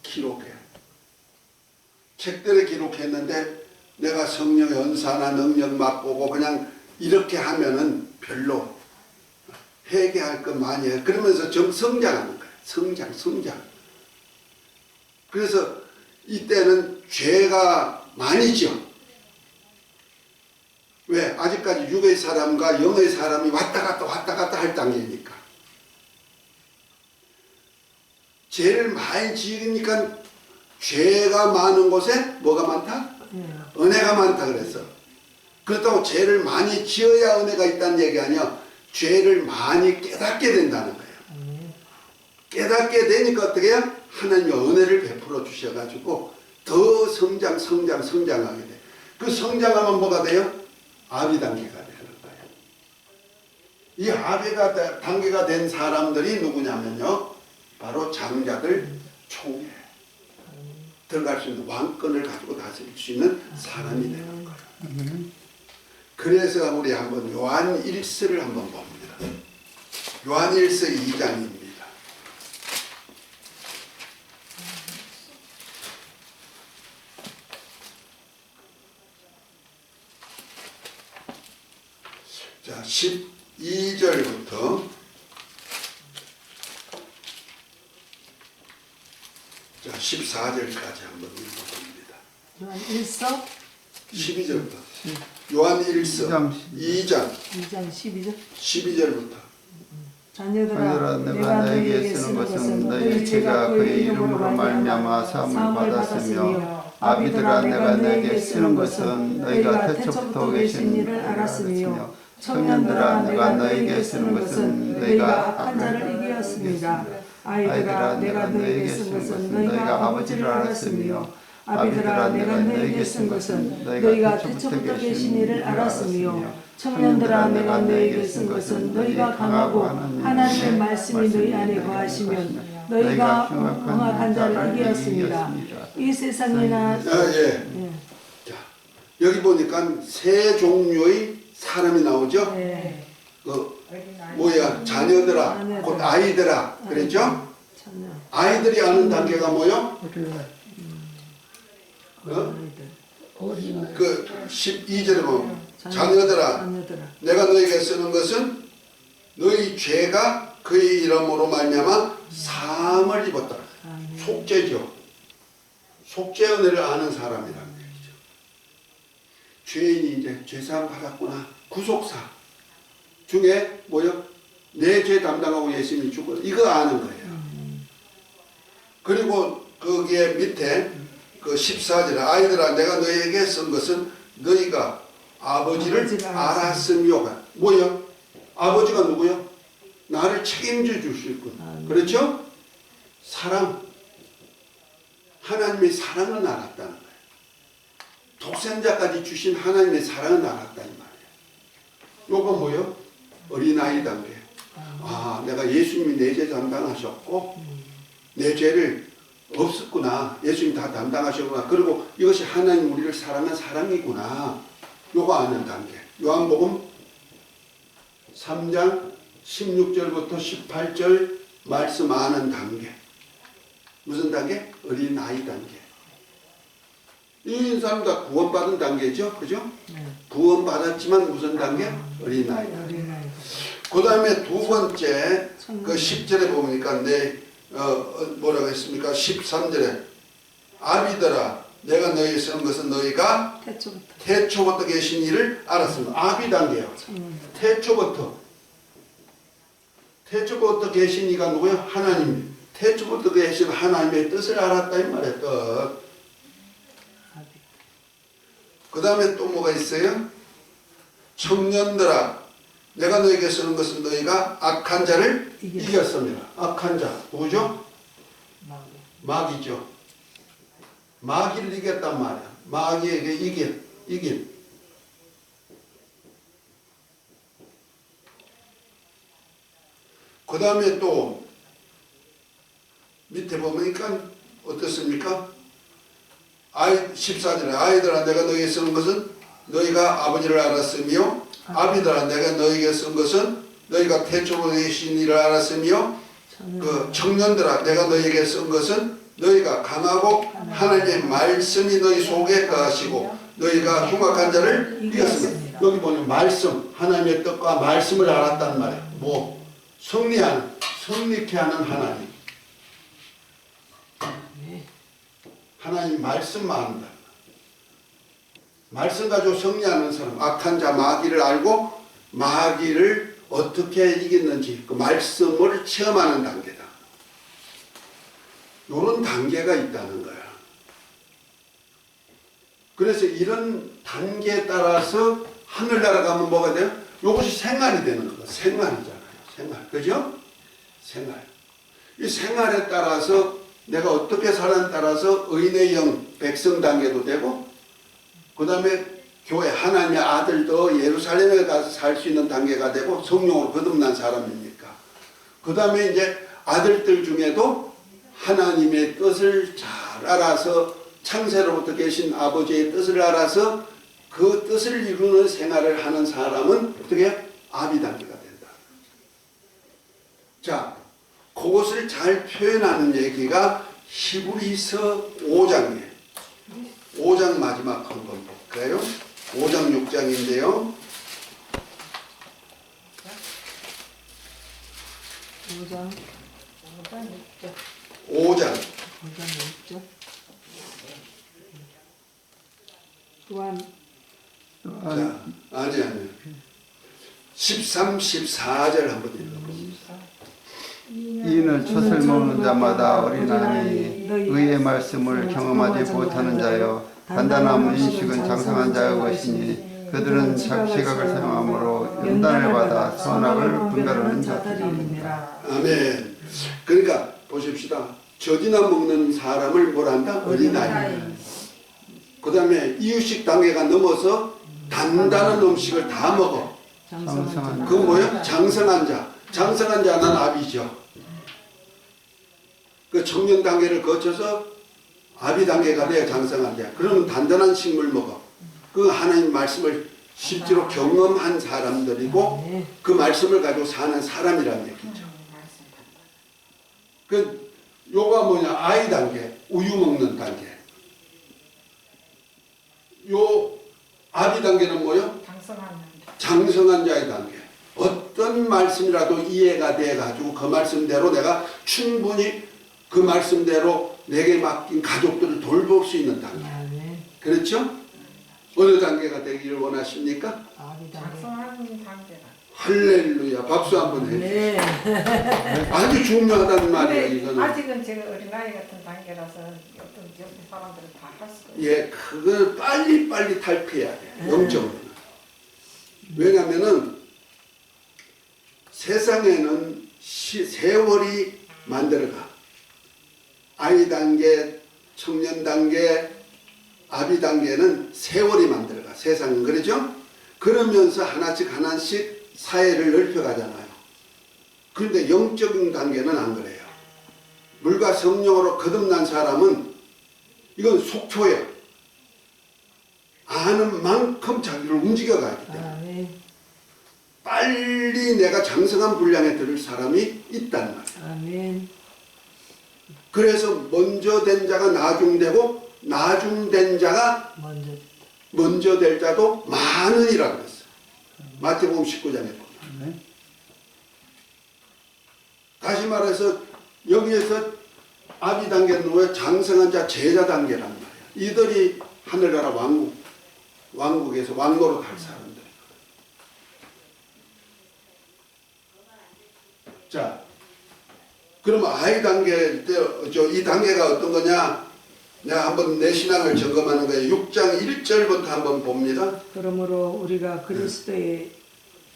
기록해. 책들에 기록했는데 내가 성령 연사나 능력 맛보고 그냥 이렇게 하면은 별로 회개할 것 많이 해. 그러면서 성장하는 거예요. 성장. 그래서 이때는 죄가 많이 지어. 왜? 아직까지 육의 사람과 영의 사람이 왔다 갔다 할 단계니까. 죄를 많이 지으니까 죄가 많은 곳에 뭐가 많다? 은혜가 많다 그랬어. 그렇다고 죄를 많이 지어야 은혜가 있다는 얘기 아니야. 죄를 많이 깨닫게 된다는 거예요. 깨닫게 되니까 어떻게 해요? 하나님이 은혜를 베풀어 주셔가지고 더 성장하게 돼. 그 성장하면 뭐가 돼요? 아비 단계가 되는 거예요. 이 아비가 단계가 된 사람들이 누구냐면요. 바로 장자들 총회. 들어갈 수 있는 왕권을 가지고 다스릴 수 있는 사람이 되는 거예요. 그래서 우리 한번 요한 1서를 한번 봅니다. 요한 1서 2장입니다. 자, 12절부터 자, 14절까지 한번 읽어봅니다. 요한 1서 12절부터 요한 1서 2장 12절 12절부터 자녀들아 내가 너에게 쓰는 것은 너희 죄가 그의 이름으로 말미암아 사함을 받았으며 아비들아 내가 너에게 쓰는 것은 너희가 태초부터 계신 이를 알았으며 청년들아 내가 너에게 쓰는 것은 너희가 악한 자를 이기었습니다. 아이들아 내가 너에게 쓴 것은 너희가 아버지를 알았으며 아비들아 내가 너에게 쓴 것은 너희가 태초부터 계신 이를 알았으며 청년들아 내가 너에게 쓴 것은 너희가 강하고 하나님의 말씀이 너희 안에 거하시면 너희가 흥악한 자를 이기었습니다. 이 세상이나 자, 여기 보니까 세 종류의 사람이 나오죠. 네. 뭐야? 자녀들아, 곧 아이들아, 그랬죠? 아이들이 아는 단계가 뭐요? 그 12절에 보면 자녀들아 내가 너에게 쓰는 것은 너희 죄가 그의 이름으로 말미암아 사함을 입었다. 속죄죠. 속죄 은혜를 아는 사람이라는 얘기죠. 죄인이 이제 죄사함 받았구나. 구속사 중에 뭐요? 내 죄 담당하고 예수님이 죽어. 이거 아는 거예요. 그리고 거기에 밑에 그 14절에 아이들아 내가 너에게 쓴 것은 너희가 아버지를 알았으며 뭐요? 아버지가 누구요? 나를 책임져 주실 분. 그렇죠? 사랑. 하나님의 사랑을 알았다는 거예요. 독생자까지 주신 하나님의 사랑을 알았다는 말이에요. 요거 뭐요? 어린아이 단계. 아, 내가 예수님이 내 죄 담당하셨고 내 죄를 없었구나. 예수님 다 담당하셨구나. 그리고 이것이 하나님 우리를 사랑한 사랑이구나. 요거 아는 단계. 요한복음 3장 16절부터 18절 말씀 아는 단계. 무슨 단계? 어린아이 단계. 이 사람 다 구원받은 단계죠. 그죠? 구원받았지만 무슨 단계? 어린아이. 그 다음에 두 번째 그 10절에 보니까 뭐라고 했습니까? 13절에 아비들아 내가 너희에게 쓰는 것은 너희가 태초부터 계신 이를 알았습니다. 아비 단계요. 태초부터 계신 이가 누구예요? 하나님. 태초부터 계신 하나님의 뜻을 알았다 이 말이에요. 뜻. 그 다음에 또 뭐가 있어요? 청년들아 내가 너에게 쓰는 것은 너희가 악한 자를 이겼습니다. 악한 자 누구죠? 마귀죠. 마귀를 이겼단 말이야. 마귀에게 이긴. 그 다음에 또 밑에 보니까 어떻습니까? 14절에 아이들아 내가 너희에게 쓰는 것은 너희가 아버지를 알았으며 아비들아 내가 너희에게 쓴 것은 너희가 태초로 계신 이를 알았으며 그 청년들아 내가 너희에게 쓴 것은 너희가 강하고 하나님의 말씀이 너희 속에 거하시고 너희가 흉악한 자를 이겼습니다. 여기 보면 말씀, 하나님의 뜻과 말씀을 알았단 말이에요. 뭐 승리케 하는 하나님. 하나님 말씀만 한다. 말씀 가지고 승리하는 사람, 악한 자 마귀를 알고 마귀를 어떻게 이겼는지 그 말씀을 체험하는 단계다. 이런 단계가 있다는 거야. 그래서 이런 단계에 따라서 하늘나라 가면 뭐가 돼요? 이것이 생활이 되는 거다. 생활이잖아요. 생활. 그죠? 생활. 이 생활에 따라서 내가 어떻게 사는에 따라서 의인의 영, 백성 단계도 되고 그 다음에 교회 하나님의 아들도 예루살렘에 가서 살 수 있는 단계가 되고 성령으로 거듭난 사람이니까 그 다음에 이제 아들들 중에도 하나님의 뜻을 잘 알아서 창세로부터 계신 아버지의 뜻을 알아서 그 뜻을 이루는 생활을 하는 사람은 어떻게 아비 단계가 된다. 자, 그것을 잘 표현하는 얘기가 히브리서 5장이에요. 5장 마지막 한번 볼까요? 5장 6장인데요. 5장 6절. 또한 자, 아니 13, 14절 한번 읽어봅니다. 이는 젖을 먹는 자마다 어린아니 의의 말씀을 경험하지 못하는 자여 단단한 인식은 장성한 자의 것이니 그들은 시각을 사용함으로 연단을 받아 선악을 분별하는 자들이니라. 아멘. 그러니까 보십시다. 젖이나 먹는 사람을 뭐라 한다? 어린아이. 그 다음에 이유식 단계가 넘어서 단단한 음식을 다 먹어. 장성한 그건 뭐예요? 장성한 자. 장성한 자는 아비죠. 그 청년 단계를 거쳐서 아비 단계가 돼야 장성한 자. 그러면 단단한 식물 먹어. 그 하나님 말씀을 실제로 경험한 사람들이고 그 말씀을 가지고 사는 사람이라는 얘기죠. 그 요가 뭐냐? 아이 단계, 우유 먹는 단계. 요 아비 단계는 뭐요? 장성한 자의 단계. 어떤 말씀이라도 이해가 돼가지고 그 말씀대로 내가 충분히 그 말씀대로 내게 맡긴 가족들을 돌볼 수 있는 단계. 그렇죠? 어느 단계가 되기를 원하십니까? 작성하는 단계다. 할렐루야. 박수 한번 해. 네. 아주 중요하단 말이에요. 근데 이거는. 아직은 제가 어린아이 같은 단계라서 어떤 사람들은 다 할 수가 있어요. 예, 그걸 빨리 탈피해야 돼. 영적으로. 왜냐면은 세상에는 세월이 만들어가. 아이 단계, 청년 단계, 아비 단계는 세월이 만들어가. 세상은 그러죠? 그러면서 하나씩 사회를 넓혀가잖아요. 그런데 영적인 단계는 안 그래요. 물과 성령으로 거듭난 사람은 이건 속초예요. 아는 만큼 자기를 움직여가기 때문에 빨리 내가 장성한 분량에 들을 사람이 있단 말이에요. 아멘. 그래서 먼저 된 자가 나중되고 나중된 자가 먼저 될 자도 많으니라고 그랬어요. 마태복음 19장에 보면. 다시 말해서 여기에서 아비 단계는 왜 장성한 자 제자 단계란 말이야. 이들이 하늘나라 왕국에서 왕노로 갈 사람들. 자, 그러면 아이 단계 때 이 단계가 어떤 거냐? 내가 한번 내 신앙을 점검하는 거예요. 6장 1절부터 한번 봅니다. 그러므로 우리가 그리스도의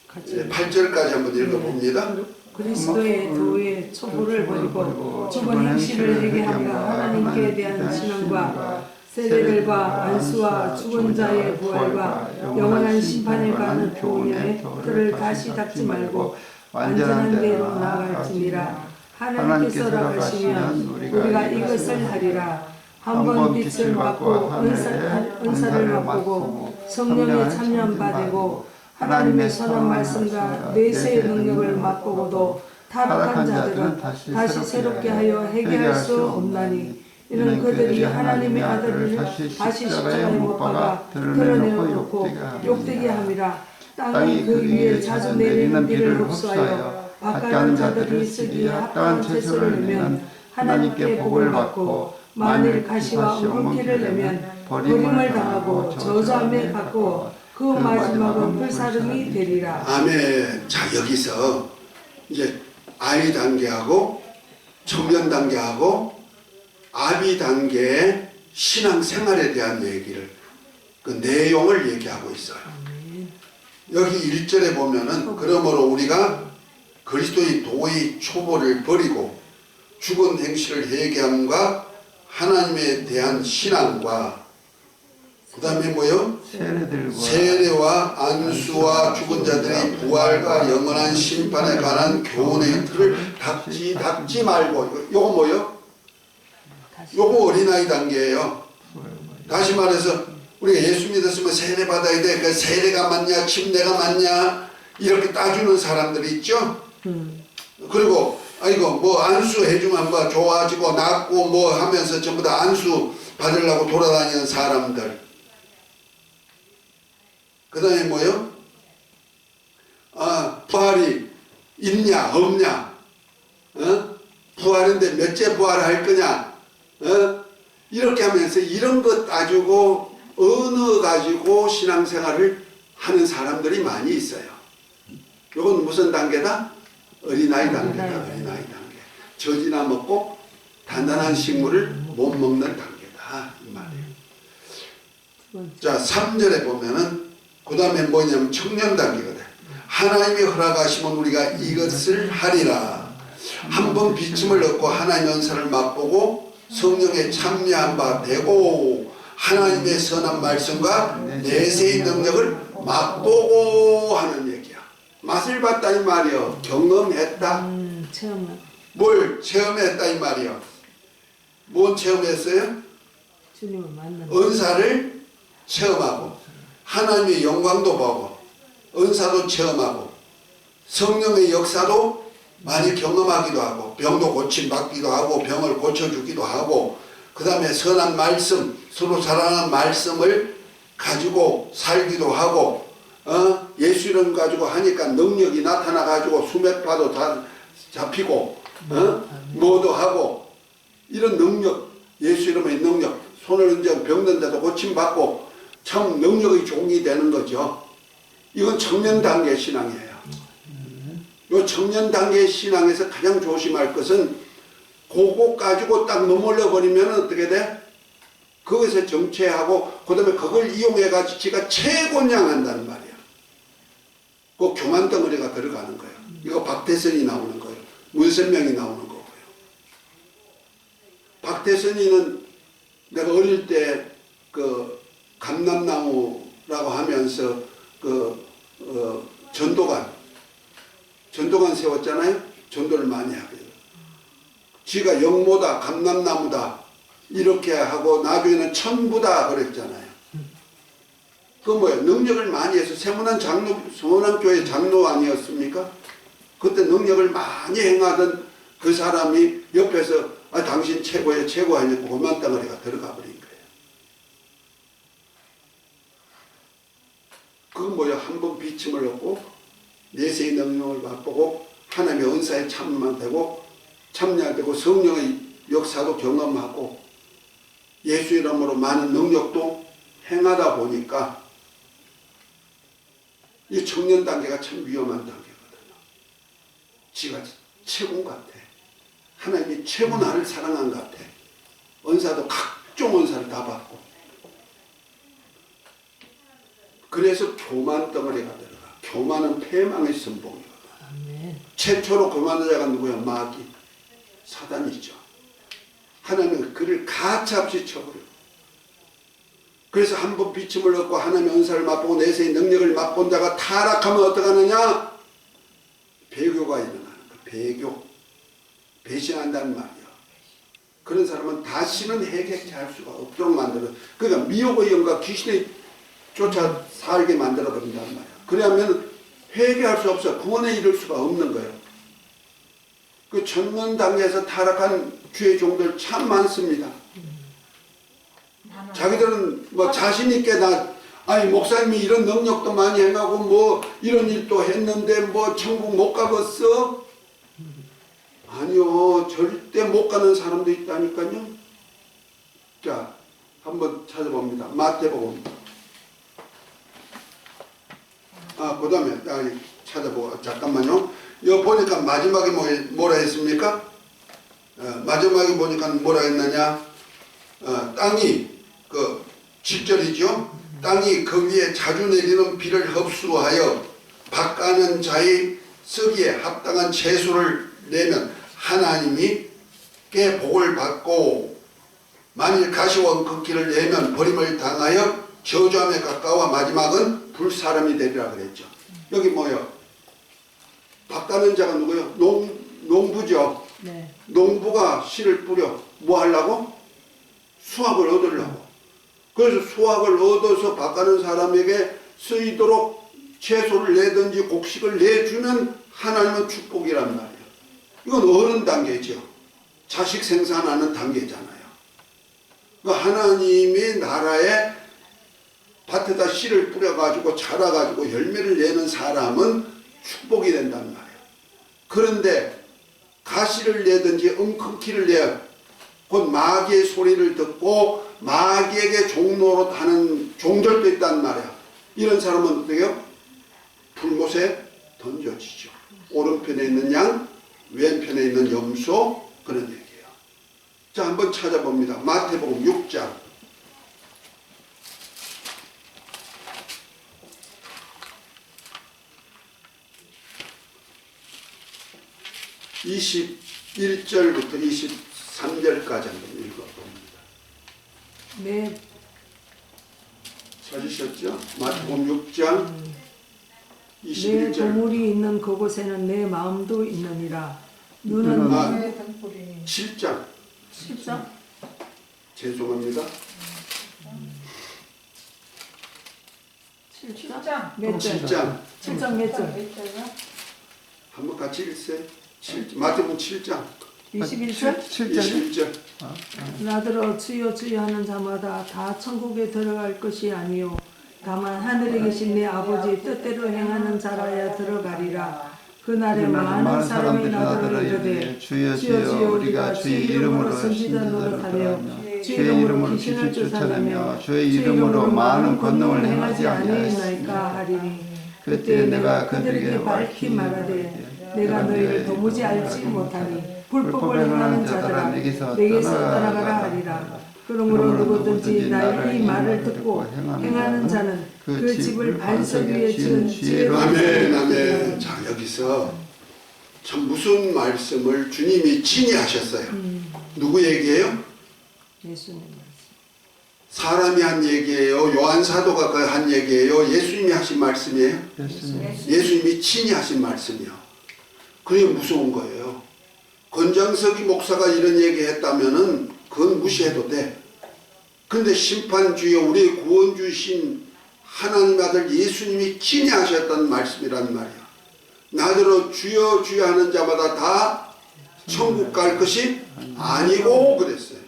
같이 8절까지 한번 읽어봅니다. 그리스도의 도의 촛불을 버리고 좁은 행실을 회개함과 하나님께 대한 신앙과 세대들과 안수와 죽은 자의 부활과 영원한 심판에 가는 교훈의 틀을 다시 닫지 말고 완전한 데로 나아갈지니라. 하나님께서라 하시면 우리가 이것을 하리라. 한 번 빛을 받고 은사를 맛보고 성령에 참여받고 하나님의 선한 말씀과 내세의 능력을 맛보고도 타락한 자들은 다시 새롭게 하여 회개할 수 없나니 이는 그들이 하나님의 아들을 다시 십자가에 못 박아 드러내놓고 욕되게 함이라. 땅이 그 위에 자주 내리는 비를 흡수하여 밭가는 자들이 쓰기에 합당한 채소를 내면 하나님께 복을 받고, 만일 가시와 엉겅퀴를 내면 버림을 당하고 저주함에 가까워 그 마지막은 불사름이 되리라. 아멘. 자, 여기서 이제 아이 단계하고 청년 단계하고 아비 단계의 신앙 생활에 대한 얘기를, 그 내용을 얘기하고 있어요. 여기 1절에 보면은 그러므로 우리가 그리스도의 도의 초보를 버리고 죽은 행실을 회개함과 하나님에 대한 신앙과 그 다음에 뭐요? 세례와 안수와 죽은 자들의 부활과 영원한 심판에 관한 교훈의 틀을 닫지 말고, 요거 뭐요? 요거 어린아이 단계예요. 다시 말해서 우리가 예수 믿었으면 세례 받아야 돼. 그 세례가 맞냐 침례가 맞냐 이렇게 따주는 사람들이 있죠. 그리고 아이고 뭐 안수 해주면 뭐 좋아지고 낫고 뭐 하면서 전부 다 안수 받으려고 돌아다니는 사람들. 그 다음에 뭐요? 부활이 있냐 없냐, 부활인데 몇째 부활할 거냐, 이렇게 하면서 이런 것 따지고 언어 가지고 신앙생활을 하는 사람들이 많이 있어요. 이건 무슨 단계다? 어린아이 단계다. 어린아이 단계. 젖이나 먹고 단단한 식물을 못 먹는 단계다, 이 말이에요. 자, 3절에 보면은 그 다음에 뭐냐면 청년 단계거든. 하나님이 허락하시면 우리가 이것을 하리라. 한번 비침을 얻고 하나님의 은사를 맛보고 성령에 참여한 바 되고 하나님의 선한 말씀과 내세의 능력을 맛보고 하는 얘기야. 맛을 봤다 이 말이요. 경험했다. 체험. 뭘 체험했다 이 말이요. 뭔 체험했어요? 주님을 만나. 은사를 체험하고 하나님의 영광도 보고 은사도 체험하고 성령의 역사도 많이 경험하기도 하고 병도 고침받기도 하고 병을 고쳐주기도 하고 그 다음에 선한 말씀, 서로 사랑하는 말씀을 가지고 살기도 하고 예수 이름 가지고 하니까 능력이 나타나가지고 수맥파도 다 잡히고 뭐도 하고 이런 능력, 예수 이름의 능력, 손을 얹어 병든 자도 고침받고 참 능력의 종이 되는 거죠. 이건 청년 단계 신앙이에요. 이 청년 단계 신앙에서 가장 조심할 것은 그거 가지고 딱 머물러 버리면 어떻게 돼? 그것에 정체하고 그 다음에 그걸 이용해가지고 지가 최고냥 한다는 말이야. 그 교만 덩어리가 들어가는 거예요. 이거 박태선이 나오는 거예요. 문선명이 나오는 거고요. 박태선이는 내가 어릴 때 그 감람나무라고 하면서 전도관 세웠잖아요. 전도를 많이 하게. 지가 영모다, 감람나무다 이렇게 하고 나중에는 천부다 그랬잖아요. 그 뭐야? 능력을 많이 해서 세문안교회 장로 아니었습니까? 그때 능력을 많이 행하던 그 사람이 옆에서 당신 최고의 최고 하니까 고만 덩어리가 들어가 버린 거예요. 그건 뭐야? 한번 비침을 얻고 내세의 능력을 맛보고 하나님의 은사에 참여만 되고 참여되고 성령의 역사도 경험하고 예수 이름으로 많은 능력도 행하다 보니까 이 청년 단계가 참 위험한 단계거든요. 지가 최고 같아. 하나님이 최고 나를 사랑한 것 같아. 은사도 각종 은사를 다 받고. 그래서 교만 덩어리가 들어가. 교만은 패망의 선봉이거든. 최초로 교만한 자가 누구야? 마귀. 사단이죠. 하나님은 그를 가차없이 쳐버려. 그래서 한번 비침을 얻고 하나님의 은사를 맛보고 내세의 능력을 맛본 자가 타락하면 어떡하느냐? 배교가 일어나는 거야. 배교. 배신한다는 말이야. 그런 사람은 다시는 해결케 할 수가 없도록 만들어. 그러니까 미혹의 영과 귀신이 쫓아 살게 만들어 버린단 말이야. 그러면 회개할 수 없어. 구원에 이를 수가 없는 거예요. 그 천문 단계에서 타락한 주의 종들 참 많습니다. 자기들은 뭐 자신 있게 아니 목사님이 이런 능력도 많이 행하고 뭐 이런 일도 했는데 뭐 천국 못 가겠어? 아니요, 절대 못 가는 사람도 있다니까요. 자, 한번 찾아봅니다. 마태복음. 그 다음에 찾아보고 잠깐만요. 여기 보니까 마지막에 뭐라 했습니까? 마지막에 보니까 뭐라 했느냐? 땅이 그 7절이죠. 땅이 그 위에 자주 내리는 비를 흡수하여 밭가는 자의 쓰기에 합당한 채소를 내면 하나님이 꽤 복을 받고, 만일 가시와 긋기를 내면 버림을 당하여 저주함에 가까워 마지막은 불사람이 되리라 그랬죠. 여기 뭐요? 밭가는 자가 누구요? 농부죠. 네. 농부가 씨를 뿌려 뭐 하려고? 수확을 얻으려고. 그래서 수확을 얻어서 밭가는 사람에게 쓰이도록 채소를 내든지 곡식을 내주면 하나님은 축복이란 말이에요. 이건 어른 단계죠. 자식 생산하는 단계잖아요. 하나님이 나라에 밭에다 씨를 뿌려가지고 자라가지고 열매를 내는 사람은 축복이 된단 말이에요. 그런데 가시를 내든지 엉겅퀴를 내야 곧 마귀의 소리를 듣고 마귀에게 종로로 하는 종들도 있단 말이야. 이런 사람은 어때요? 불못에 던져지죠. 오른편에 있는 양, 왼편에 있는 염소, 그런 얘기예요. 자, 한번 찾아봅니다. 마태복음 6장. 21절부터 23절까지 한번 읽어봅니다. 네. 찾으셨죠? 마태복음 6장 내 21절. 보물이 있는 그곳에는 내 마음도 있느니라. 너는 내 등불이 7장. 14? 죄송합니다. 7장? 몇 절? 7장. 7장 몇 절? 몇 절이야? 한번 같이 읽으세요. 마태복음 7장. 21절? 21절. 나더러 주여 주여 하는 자마다 다 천국에 들어갈 것이 아니요 다만 하늘에 계신 내 아버지 뜻대로 행하는 자라야 들어가리라. 그날에 많은 사람이 나더러 이르되 주여 주여 우리가 주의 이름으로 선지자 노릇하며 주의 이름으로 귀신을 쫓아내며 주의 이름으로 많은 권능을 행하지 아니하였나이까 하리니 그때 내가 그들에게 밝히 말하되 내가 너희를 도무지 알지 못하니 불법을 행하는 자들아 내게서 떠나가라 하리라. 그러므로 누구든지 나의 이 말을 듣고 행하는 자는 그 집을 반석 위에 지은 지혜로운 아멘, 아멘. 자, 여기서 참 무슨 말씀을 주님이 친히 하셨어요. 누구 얘기예요? 예수님 말씀. 사람이 한 얘기예요? 요한 사도가 한 얘기예요? 예수님이 하신 말씀이에요? 예수님이 친히 하신 말씀이요. 그게 무서운 거예요. 권장석이 목사가 이런 얘기 했다면은 그건 무시해도 돼. 근데 심판주여 우리 구원주신 하나님 아들 예수님이 친히 하셨다는 말씀이란 말이야. 나더러 주여 주여 하는 자마다 다 천국 갈 것이 아니고 그랬어요.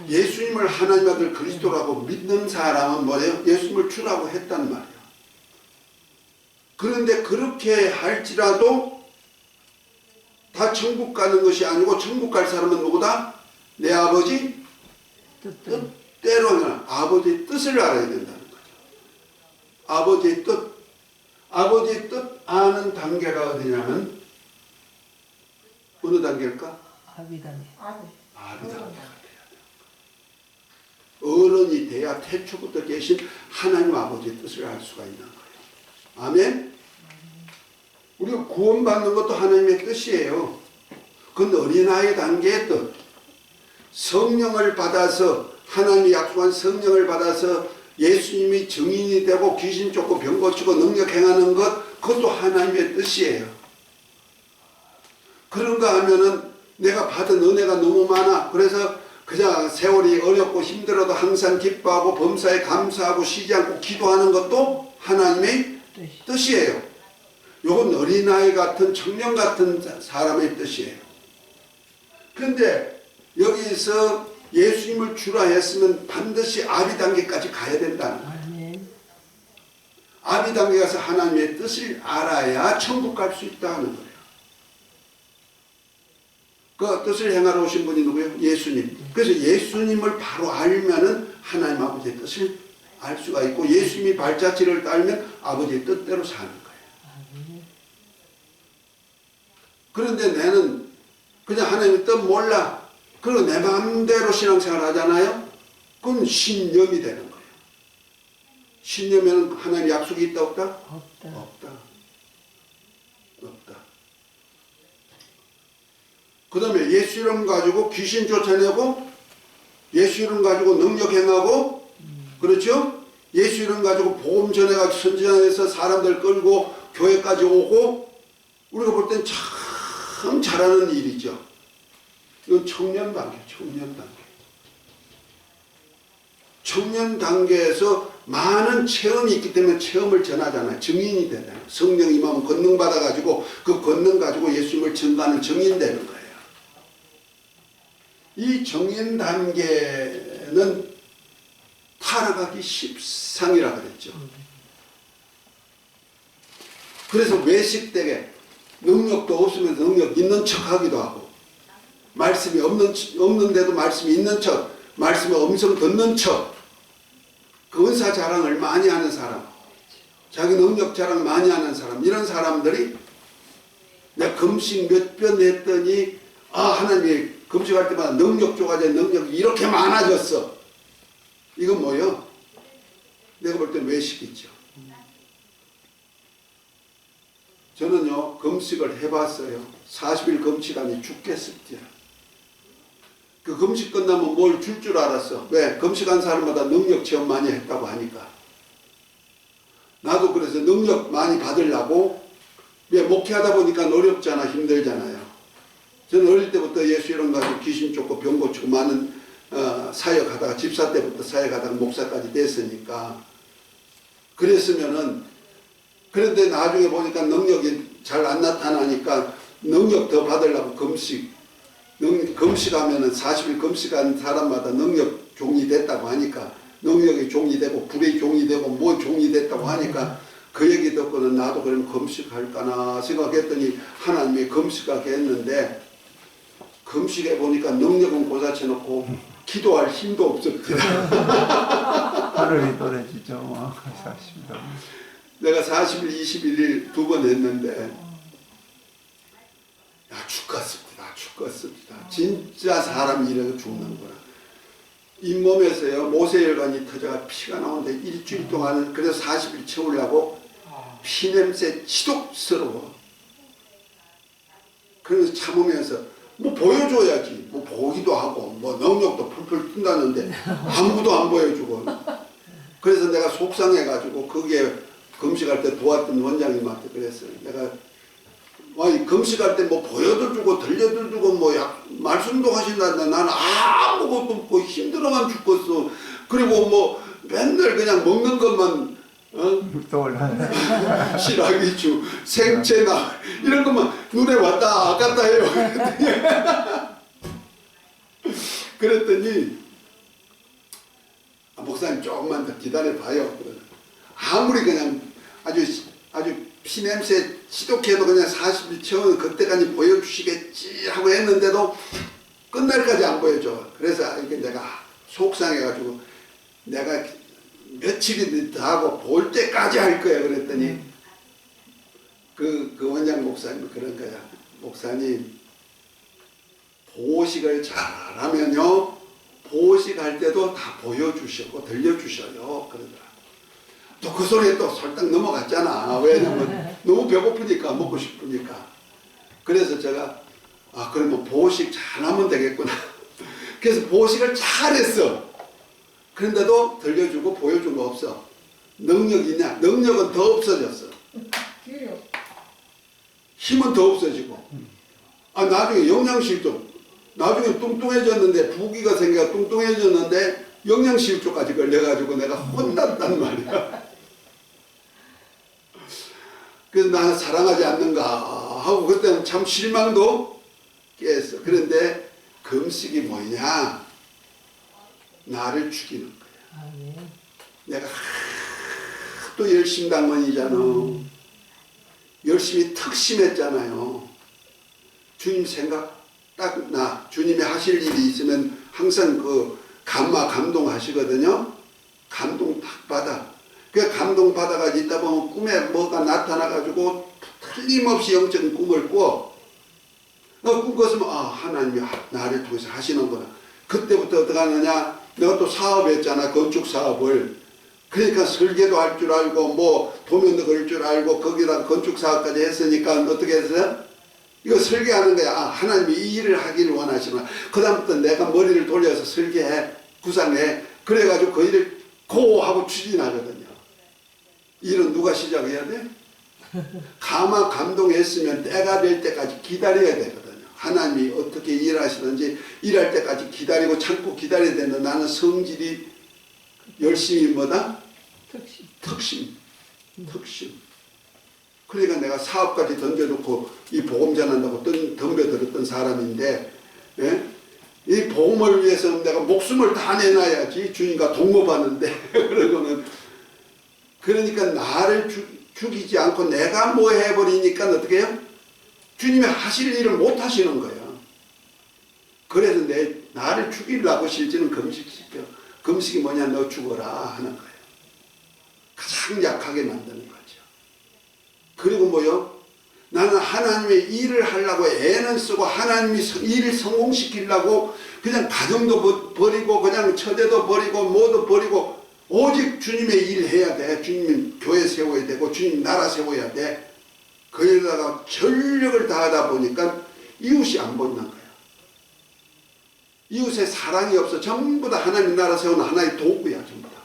예수님을 하나님 아들 그리스도라고 믿는 사람은 뭐래요? 예수님을 주라고 했단 말이야. 그런데 그렇게 할지라도 다 천국 가는 것이 아니고 천국 갈 사람은 누구다? 내 아버지 뜻대로 하는 아버지의 뜻을 알아야 된다는 거죠. 아버지의 뜻. 아버지의 뜻 아는 단계가 어디냐면 어느 단계일까? 아비단계. 아비 단계가 돼야 돼요. 어른이 돼야 태초부터 계신 하나님 아버지의 뜻을 알 수가 있는 거예요. 아멘? 우리가 구원받는 것도 하나님의 뜻이에요. 그건 어린아이 단계의 뜻. 성령을 받아서 하나님이 약속한 성령을 받아서 예수님이 증인이 되고 귀신 쫓고 병 고치고 능력 행하는 것, 그것도 하나님의 뜻이에요. 그런가 하면은 내가 받은 은혜가 너무 많아. 그래서 그냥 세월이 어렵고 힘들어도 항상 기뻐하고 범사에 감사하고 쉬지 않고 기도하는 것도 하나님의 뜻이에요. 요건 어린아이 같은 청년 같은 사람의 뜻이에요. 그런데 여기서 예수님을 주라 했으면 반드시 아비 단계까지 가야 된다는 거예요. 아멘. 아비 단계 가서 하나님의 뜻을 알아야 천국 갈 수 있다는 거예요. 그 뜻을 행하러 오신 분이 누구예요? 예수님. 그래서 예수님을 바로 알면은 하나님 아버지의 뜻을 알 수가 있고, 예수님이 발자취를 따르면 아버지의 뜻대로 사는 거예요. 그런데 나는 그냥 하나님의 뜻 몰라. 그리고 내 마음대로 신앙생활 하잖아요. 그건 신념이 되는 거예요. 신념에는 하나님 약속이 있다 없다? 없다. 없다. 없다. 그 다음에 예수 이름 가지고 귀신 쫓아내고, 예수 이름 가지고 능력 행하고, 그렇죠? 예수 이름 가지고 복음 전해가지고 선지자에서 사람들 끌고 교회까지 오고, 우리가 볼 땐 참 잘하는 일이죠. 이건 청년 단계, 청년 단계. 청년 단계에서 많은 체험이 있기 때문에 체험을 전하잖아요. 증인이 되잖아요. 성령 임하면 권능 받아가지고 그 권능 가지고 예수님을 증거하는 증인 되는 거예요. 이 정인 단계는 타락하기 십상이라 그랬죠. 그래서 외식되게 능력도 없으면서 능력 있는 척하기도 하고, 말씀이 없는데도 말씀이 있는 척, 말씀의 음성 듣는 척, 그 은사 자랑을 많이 하는 사람, 자기 능력 자랑 많이 하는 사람, 이런 사람들이 내가 금식 몇 번 했더니 하나님이 금식할 때마다 능력 쪼가지 능력이 이렇게 많아졌어. 이건 뭐예요? 내가 볼 땐 외식이죠. 저는요, 금식을 해봤어요. 40일 금식하니 죽겠습니다. 그 금식 끝나면 뭘 줄 줄 알았어. 왜? 금식한 사람마다 능력 체험 많이 했다고 하니까. 나도 그래서 능력 많이 받으려고, 왜? 목회하다 보니까 어렵잖아, 힘들잖아요. 저는 어릴 때부터 예수 이름 가지고 귀신 쫓고 병 고치고 많은 사역하다가, 집사 때부터 사역하다가 목사까지 됐으니까. 그랬으면은, 그런데 나중에 보니까 능력이 잘 안 나타나니까 능력 더 받으려고 금식하면은 40일 금식한 사람마다 능력 종이 됐다고 하니까, 능력이 종이 되고 불의 종이 되고 뭐 종이 됐다고 하니까, 그 얘기 듣고는 나도 그럼 금식할까나 생각했더니 하나님이 금식하게 했는데, 금식해 보니까 능력은 고사쳐 놓고 기도할 힘도 없었더라. 하늘이 떨어지죠. 40일. 내가 40일, 21일 두 번 했는데, 죽겠습니다. 진짜 사람이 이래서 죽는구나. 잇몸에서요, 모세혈관이 터져가 피가 나오는데 일주일 동안, 그래서 40일 채우려고 피냄새 지독스러워. 그래서 참으면서 뭐 보여줘야지. 뭐 보기도 하고 뭐 능력도 풀풀 뜬다는데 아무도 안 보여주고. 그래서 내가 속상해가지고 거기에 금식할 때 도왔던 원장님한테 그랬어요. 내가 금식할 때 뭐 보여도 주고 들려도 주고 뭐 말씀도 하신다는데 나는 아무것도 없고 힘들어만 죽겠어. 그리고 뭐 맨날 그냥 먹는 것만 실화기주, 생채나 이런 것만 눈에 왔다 갔다 해요. 그랬더니 목사님 조금만 더 기다려봐요. 아무리 그냥 아주 피냄새 지독해도 그냥 40일 채우면 그때까지 보여주시겠지 하고 했는데도 끝날까지 안 보여줘. 그래서 이게 내가 속상해가지고 내가 며칠이 더 하고 볼 때까지 할 거야. 그랬더니 그 원장 목사님은 그런 거야. 목사님, 보식을 잘하면요, 보식할 때도 다 보여주시고 들려주셔요. 그러더라. 또 그 소리에 또 설탕 넘어갔잖아. 왜냐면 너무 배고프니까, 먹고 싶으니까. 그래서 제가 그러면 보식 잘하면 되겠구나. 그래서 보식을 잘했어. 그런데도 들려주고 보여준 거 없어. 능력이 있냐? 능력은 더 없어졌어. 힘은 더 없어지고. 나중에 영양실조. 나중에 뚱뚱해졌는데, 부기가 생겨 뚱뚱해졌는데 영양실조까지 걸려가지고 내가 혼났단 말이야. 그래서 나는 사랑하지 않는가 하고 그때는 참 실망도 깼어. 그런데 금식이 뭐냐? 나를 죽이는 거야. 아멘. 내가 또 열심 당번이잖아. 열심히 특심했잖아요. 주님 생각 딱 나. 주님이 하실 일이 있으면 항상 그 감동하시거든요. 감동 딱 받아. 그 감동 받아가 있다 보면 꿈에 뭐가 나타나가지고 틀림없이 영적인 꿈을 꿔. 꿈 꿨으면 하나님이 나를 통해서 하시는구나. 그때부터 어떻게 하느냐? 내가 또 사업했잖아. 건축 사업을. 그러니까 설계도 할 줄 알고 뭐 도면도 그릴 줄 알고 거기다 건축 사업까지 했으니까 어떻게 했어요? 이거 설계하는 거야. 하나님이 이 일을 하기를 원하시나. 그 다음부터 내가 머리를 돌려서 설계해, 구상해. 그래가지고 그 일을 고 하고 추진하거든요. 일은 누가 시작해야 돼? 감동했으면 때가 될 때까지 기다려야 되거든요. 하나님이 어떻게 일하시는지 일할 때까지 기다리고 참고 기다려야 되는데 나는 성질이 열심히 뭐다? 특심. 그러니까 내가 사업까지 던져놓고 이 복음 전한다고 덤벼들었던 사람인데, 예? 이 복음을 위해서 내가 목숨을 다 내놔야지. 주님과 동업하는데 그러고는 그러니까 나를 죽이지 않고 내가 뭐 해버리니까 어떻게 해요? 주님이 하실 일을 못 하시는 거예요. 그래서 나를 죽이려고 실제는 금식시켜. 금식이 뭐냐? 너 죽어라 하는 거예요. 가장 약하게 만드는 거죠. 그리고 뭐요? 나는 하나님의 일을 하려고 애는 쓰고 하나님이 일을 성공시키려고 그냥 가정도 버리고 그냥 처제도 버리고 뭐도 버리고 오직 주님의 일 해야 돼. 주님 교회 세워야 되고 주님 나라 세워야 돼. 거기다가 전력을 다하다 보니까 이웃이 안 보이는 거야. 이웃의 사랑이 없어. 전부 다 하나님 나라 세우는 하나의 도구야. 전부 다.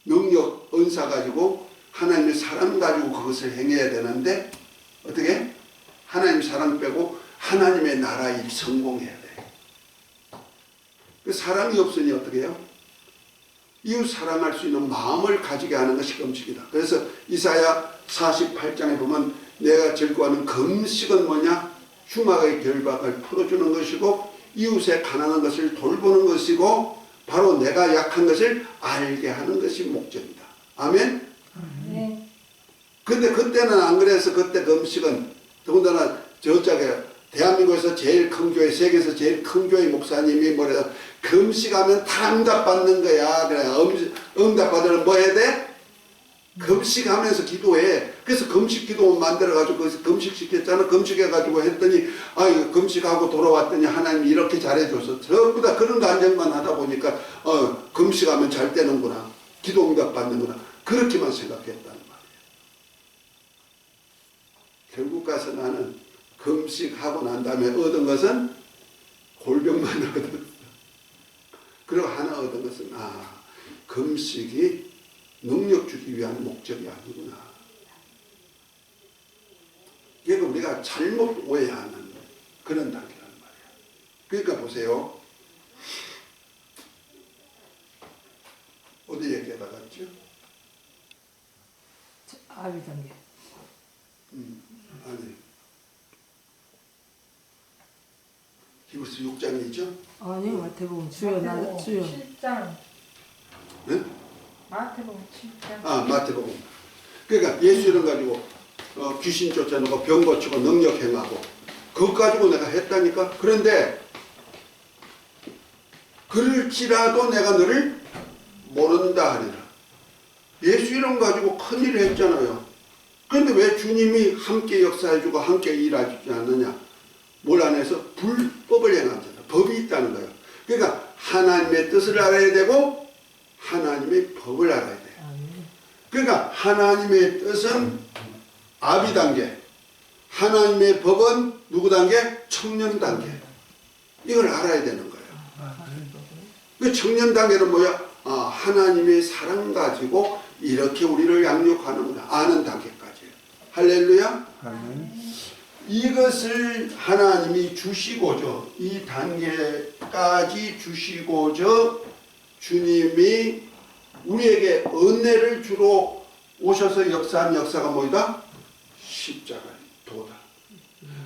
능력, 은사 가지고 하나님의 사랑 가지고 그것을 행해야 되는데 어떻게? 하나님 사랑 빼고 하나님의 나라 일 성공해야 돼. 그 사랑이 없으니 어떻게 해요? 이웃 사랑할 수 있는 마음을 가지게 하는 것이 금식이다. 그래서 이사야 48장에 보면 내가 즐거워하는 금식은 뭐냐? 흉악의 결박을 풀어주는 것이고 이웃의 가난한 것을 돌보는 것이고 바로 내가 약한 것을 알게 하는 것이 목적이다. 아멘? 네. 근데 그때는 안 그래서 그때 금식은 더군다나 저쪽에 대한민국에서 제일 큰 교회, 세계에서 제일 큰 교회 목사님이 뭐래요? 금식하면 다 응답받는 거야. 그래. 응답받으면 뭐 해야 돼? 금식하면서 기도해. 그래서 금식 기도 만들어가지고 거기서 금식시켰잖아. 금식해가지고 했더니 이거 금식하고 돌아왔더니 하나님이 이렇게 잘해줘서 전부 다 그런 간증만 하다 보니까 금식하면 잘 되는구나. 기도 응답받는구나. 그렇게만 생각했다는 말이에요. 결국 가서 나는 금식하고 난 다음에 얻은 것은 골병만 얻었어. 그리고 하나 얻은 것은 금식이 능력 주기 위한 목적이 아니구나. 이게 우리가 잘못 오해하는 그런 단계란 말이야. 그러니까 보세요. 어디 얘기하다 갔죠? 아비 단계. 아니. 히브리서 6장에 있죠? 아니요, 마태복음 주여 나 주여. 7장. 네? 마태복음 7장. 마태복음. 그러니까 예수 이름 가지고 귀신 쫓아내고 병 고치고 능력 행하고 그것 가지고 내가 했다니까. 그런데 그럴지라도 내가 너를 모른다 하리라. 예수 이름 가지고 큰일을 했잖아요. 그런데 왜 주님이 함께 역사해주고 함께 일하지 않느냐? 뭘 안 해서 불법을 행하잖아. 법이 있다는 거예요. 그러니까 하나님의 뜻을 알아야 되고 하나님의 법을 알아야 돼요. 그러니까 하나님의 뜻은 아비 단계, 하나님의 법은 누구 단계? 청년 단계. 이걸 알아야 되는 거예요. 그 청년 단계는 뭐야? 하나님의 사랑 가지고 이렇게 우리를 양육하는구나. 아는 단계까지예요. 할렐루야. 아멘. 이것을 하나님이 주시고죠. 이 단계까지 주시고죠. 주님이 우리에게 은혜를 주러 오셔서 역사한 역사가 뭐이다? 십자가의 도다.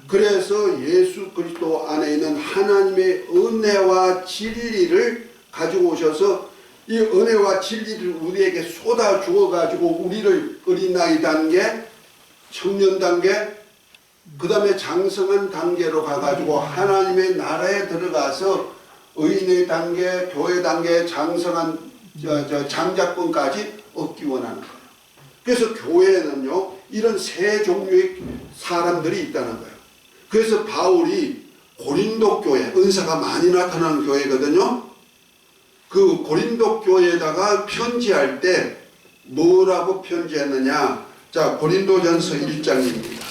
그래서 예수 그리스도 안에 있는 하나님의 은혜와 진리를 가지고 오셔서 이 은혜와 진리를 우리에게 쏟아 주어 가지고 우리를 어린 나이 단계, 청년 단계, 그 다음에 장성한 단계로 가가지고 하나님의 나라에 들어가서 의인의 단계, 교회 단계, 장성한 장자권까지 얻기 원하는 거예요. 그래서 교회는요, 이런 세 종류의 사람들이 있다는 거예요. 그래서 바울이 고린도 교회, 은사가 많이 나타나는 교회거든요. 그 고린도 교회에다가 편지할 때 뭐라고 편지했느냐? 자, 고린도전서 1장입니다.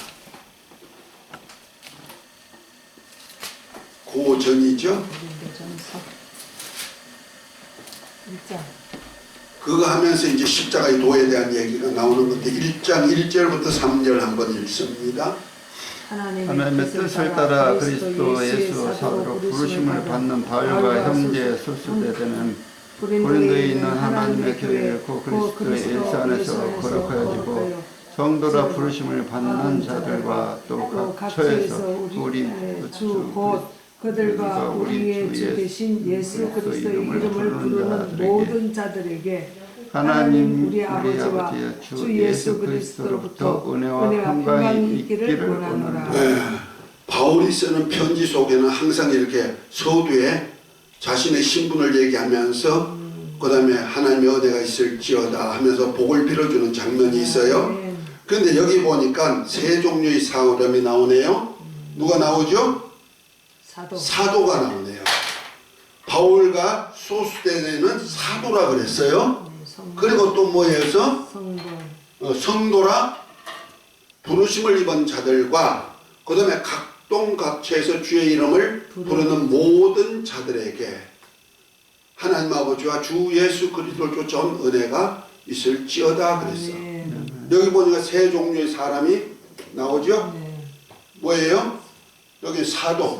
고전이죠. 고린도전서 1장. 그거 하면서 이제 십자가의 도에 대한 얘기가 나오는 건데 1장 1절부터 3절 한번 읽습니다. 하나님의 뜻을 따라 그리스도 예수 사도로 부르심을 받는 바울과 형제 소수대들은 고린도에 있는 하나님의 교회를 고 그리스도의 일수 안에서 거룩하여지고 성도라 부르심을 받는 자들과 또 각처에서 우리 주 곧 그들과 우리의 주 대신 예수 그리스도의 이름을 부르는 모든 자들에게 하나님 우리 아버지와 주 예수 그리스도로부터 은혜와 평강이 있기를 원하노라. 네, 바울이 쓰는 편지 속에는 항상 이렇게 서두에 자신의 신분을 얘기하면서 그 다음에 하나님의 은혜가 있을지어다 하면서 복을 빌어주는 장면이 있어요. 그런데 여기 보니까 세 종류의 사람이 나오네요. 누가 나오죠? 사도가 나오네요. 바울과 소수대는 사도라 그랬어요. 그리고 또 뭐해서 성도라 부르심을 입은 자들과 그 다음에 각동각처에서 주의 이름을 부르는 모든 자들에게 하나님 아버지와 주 예수 그리스도를 쫓아온 은혜가 있을지어다 그랬어. 여기 보니까 세 종류의 사람이 나오죠. 뭐예요? 여기 사도,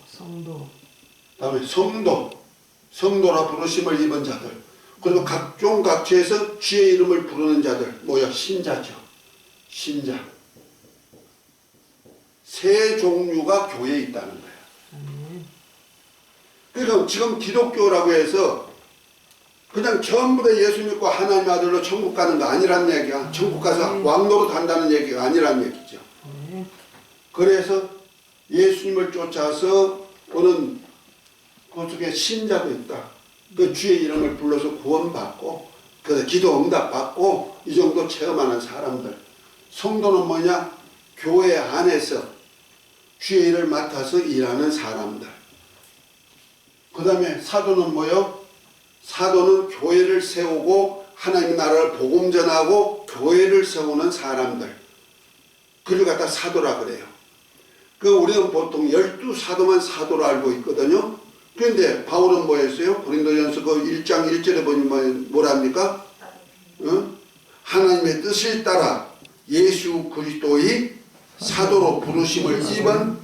성도, 다음에 성도라 부르심을 입은 자들, 그리고 각종 각처에서 주의 이름을 부르는 자들, 뭐야? 신자죠. 신자. 세 종류가 교회에 있다는 거예요. 그러니까 지금 기독교라고 해서 그냥 전부 다 예수 믿고 하나님 아들로 천국 가는 거 아니란 얘기야. 천국 가서 왕노릇 한다는 얘기가 아니란 얘기죠. 그래서 예수님을 쫓아서 오는 그 속에 신자도 있다. 그 주의 이름을 불러서 구원받고 그 기도 응답 받고 이 정도 체험하는 사람들. 성도는 뭐냐? 교회 안에서 주의 일을 맡아서 일하는 사람들. 그 다음에 사도는 뭐요? 사도는 교회를 세우고 하나님의 나라를 복음 전하고 교회를 세우는 사람들. 그를 갖다 사도라 그래요. 그 우리는 보통 12사도만 사도로 알고 있거든요. 그런데 바울은 뭐였어요? 고린도전서 그 1장 1절에 보면 뭐랍니까? 하나님의 뜻을 따라 예수 그리스도의 사도로 부르심을 입은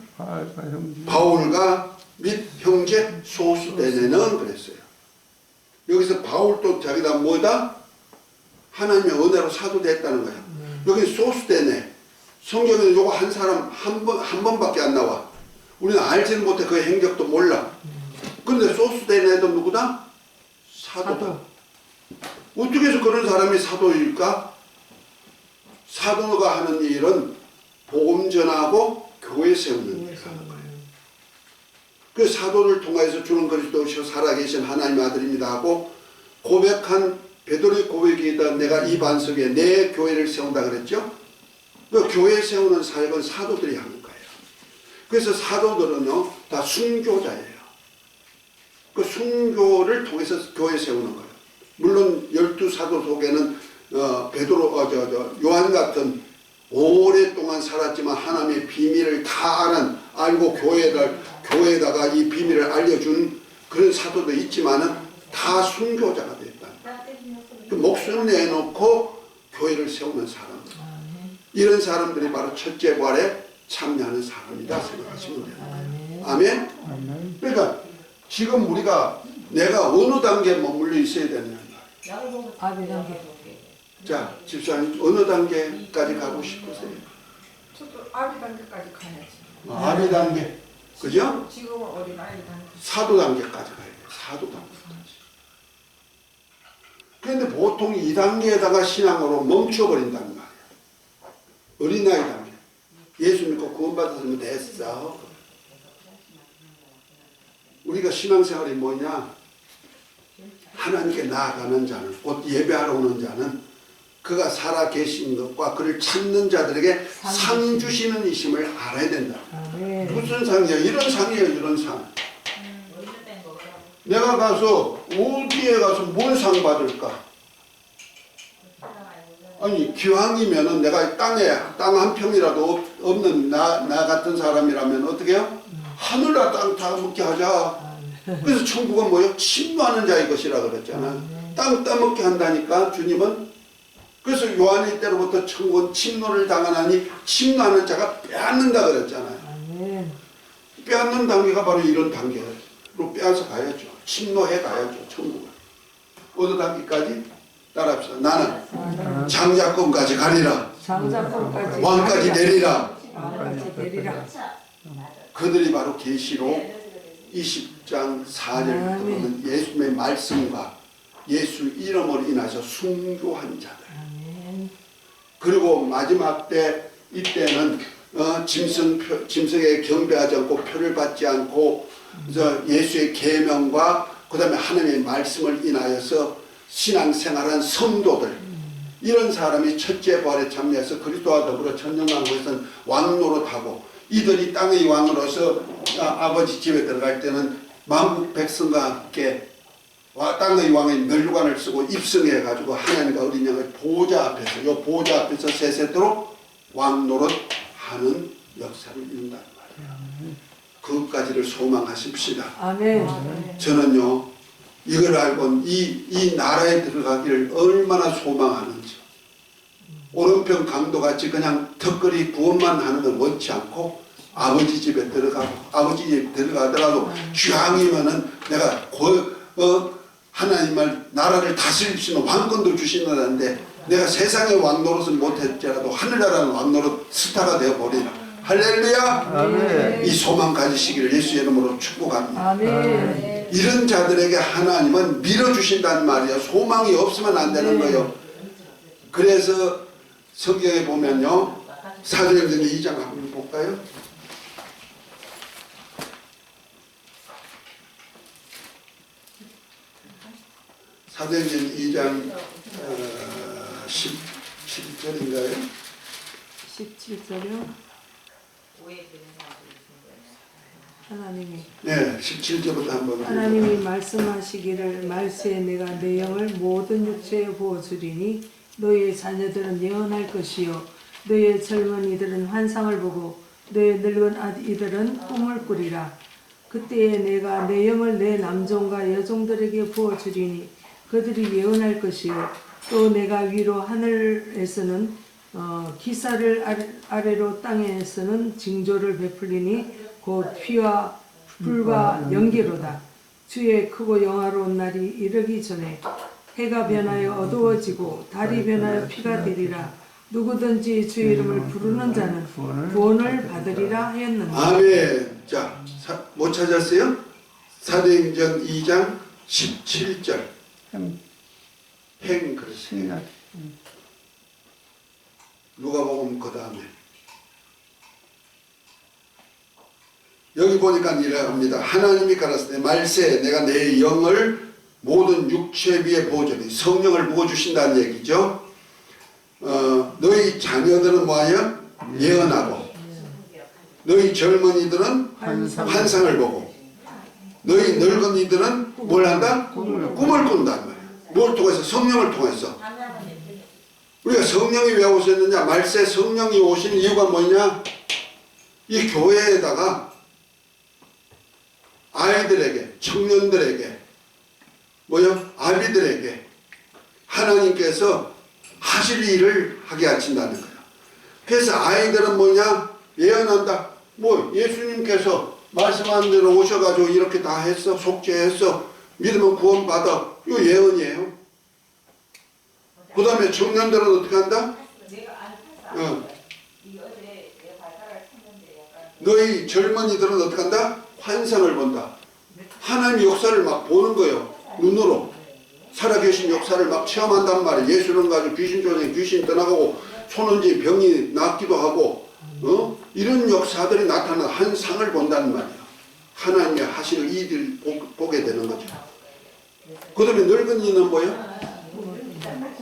바울과 및 형제 소수대네는 그랬어요. 여기서 바울도 자기가 뭐다? 하나님의 은혜로 사도 됐다는 거야. 여기 소수대네. 성경에는 요거 한 사람 한 번밖에 안 나와. 우리는 알지는 못해. 그 행적도 몰라. 그런데 소수된 애도 누구다? 사도다. 어떻게 해서 그런 사람이 사도일까? 사도가 하는 일은 복음 전하고 교회 세우는 일을 하는 거예요. 그 사도를 통해서 주는 그리스도시요 살아계신 하나님의 아들입니다 하고 고백한 베드로의 고백이다. 내가 이 반석에 내 교회를 세운다 그랬죠. 그 교회 세우는 사역은 사도들이 하는 거예요. 그래서 사도들은요 다 순교자예요. 그 순교를 통해서 교회 세우는 거예요. 물론 12사도 속에는 베드로, 요한 같은 오랫동안 살았지만 하나님의 비밀을 다 알고 교회에다가 이 비밀을 알려준 그런 사도도 있지만은 다 순교자가 됐다. 그 목숨 내놓고 교회를 세우는 사람들. 이런 사람들이 바로 첫째 부활에 참여하는 사람이다 생각하시면 돼요. 아멘? 그러니까 지금 우리가 내가 어느 단계에 머물러 있어야 되느냐. 자, 집사님 어느 단계까지 가고 싶으세요? 저도 아비 단계까지 가야지. 아비 단계, 그죠? 지금은 어린아이 단계. 사도 단계까지 가야 돼요. 사도 단계까지. 그런데 보통 이 단계에다가 신앙으로 멈춰버린단 말이에요. 어린아이 단계. 예수 믿고 구원받았으면 됐어. 우리가 신앙생활이 뭐냐? 하나님께 나아가는 자는, 곧 예배하러 오는 자는 그가 살아 계신 것과 그를 찾는 자들에게 상 주시는 이심을 알아야 된다. 네. 무슨 상이야? 이런 상이에요, 이런 상. 내가 가서 어디에 가서 뭔 상 받을까? 아니, 기왕이면은 내가 땅 한 평이라도 없는 나 같은 사람이라면 어떻게 해요? 하늘나 땅 다 먹게 하자. 그래서 천국은 뭐예요? 침노하는 자의 것이라 그랬잖아. 땅 따먹게 한다니까, 주님은. 그래서 요한이 때로부터 천국은 침노를 당하나니 침노하는 자가 빼앗는다 그랬잖아요. 아멘. 빼앗는 단계가 바로 이런 단계로 빼앗아 가야죠. 침노해 가야죠, 천국을. 어느 단계까지? 따라합시다. 나는 장자권까지 가리라. 장자권까지 왕까지 내리라. 왕까지 내리라. 그들이 바로 계시록 20장 4절부터는 예수님의 말씀과 예수 이름으로 인하여 순교한 자들. 그리고 마지막 때 이때는 짐승에게 경배하지 않고 표를 받지 않고 예수의 계명과 그 다음에 하나님의 말씀을 인하여서 신앙생활한 성도들, 이런 사람이 첫째 부활에 참여해서 그리스도와 더불어 천년왕국에서는 왕노릇하고, 이들이 땅의 왕으로서 아버지 집에 들어갈 때는 만국 백성과 함께 땅의 왕의 멸관을 쓰고 입성해 가지고 하나님과 어린 양의 보좌 앞에서, 요 보좌 앞에서 세세토록 왕노릇하는 역사를 이룬다는 말이에요. 그것까지를 소망하십시다. 아멘. 저는요, 이걸 알고 이 나라에 들어가기를 얼마나 소망하는지. 오른편 강도같이 그냥 턱걸이 구원만 하는 걸 원치 않고 아버지 집에 들어가고, 아버지 집에 들어가더라도 주양이면은 내가 하나님을 나라를 다스릴 수 있는 왕권도 주신다는데 내가 세상의 왕노릇은 못했더라도 하늘나라는 왕노릇 스타가 되어버리라. 할렐루야. 아멘. 이 소망 가지시기를 예수의 이름으로 축복합니다. 아멘. 이런 자들에게 하나님은 밀어주신다는 말이에요. 소망이 없으면 안 되는 거예요. 그래서 성경에 보면요, 사도행전 2장 한번 볼까요? 사도행전 2장 17절인가요? 17절이요. 하나님이 네, 17절부터 한번. 하나님이 말씀하시기를 말세에 내가 내 영을 모든 육체에 부어주리니 너희의 자녀들은 예언할 것이요 너희의 젊은이들은 환상을 보고 너희의 늙은 아이들은 꿈을 꾸리라. 그때에 내가 내 영을 내 남종과 여종들에게 부어주리니 그들이 예언할 것이요 또 내가 위로 하늘에서는 기사를 아래로 땅에서는 징조를 베풀리니 곧 피와 불과 연기로다. 주의 크고 영화로운 날이 이르기 전에 해가 변하여 어두워지고 달이 변하여 피가 되리라. 누구든지 주의 이름을 부르는 자는 구원을 받으리라 하였는데. 아멘. 자, 못 찾았어요? 사도행전 2장 17절. 행 그러세요. 누가복음 그 다음에 여기 보니까 이래 합니다. 하나님이 가라사대 말세 내가 내 영을 모든 육체 위에 부어주니 성령을 부어주신다는 얘기죠. 너희 자녀들은 뭐하여? 예언하고 너희 젊은이들은 환상을 보고 너희 늙은이들은 뭘 한다? 꿈을 꾼단 말이에요. 뭘 통해서? 성령을 통해서. 우리가 성령이 왜 오셨느냐? 말세 성령이 오신 이유가 뭐냐? 이 교회에다가 아이들에게, 청년들에게, 아비들에게 하나님께서 하실 일을 하게 하신다는 거예요. 그래서 아이들은 뭐냐? 예언한다. 예수님께서 말씀한 대로 오셔가지고 이렇게 다 했어. 속죄했어. 믿으면 구원받아. 이거 예언이에요. 그 다음에 청년들은 어떻게 한다? 너희 젊은이들은 어떻게 한다? 환상을 본다. 하나님의 역사를 막 보는 거예요. 눈으로. 살아계신 역사를 막 체험한단 말이에요. 예수를 가지고 귀신 쫓아내고 귀신 떠나가고 손은지 병이 낫기도 하고 이런 역사들이 나타나는 한 상을 본다는 말이에요. 하나님의 하시는 일을 보게 되는 거죠. 그 다음에 늙은이는 뭐예요?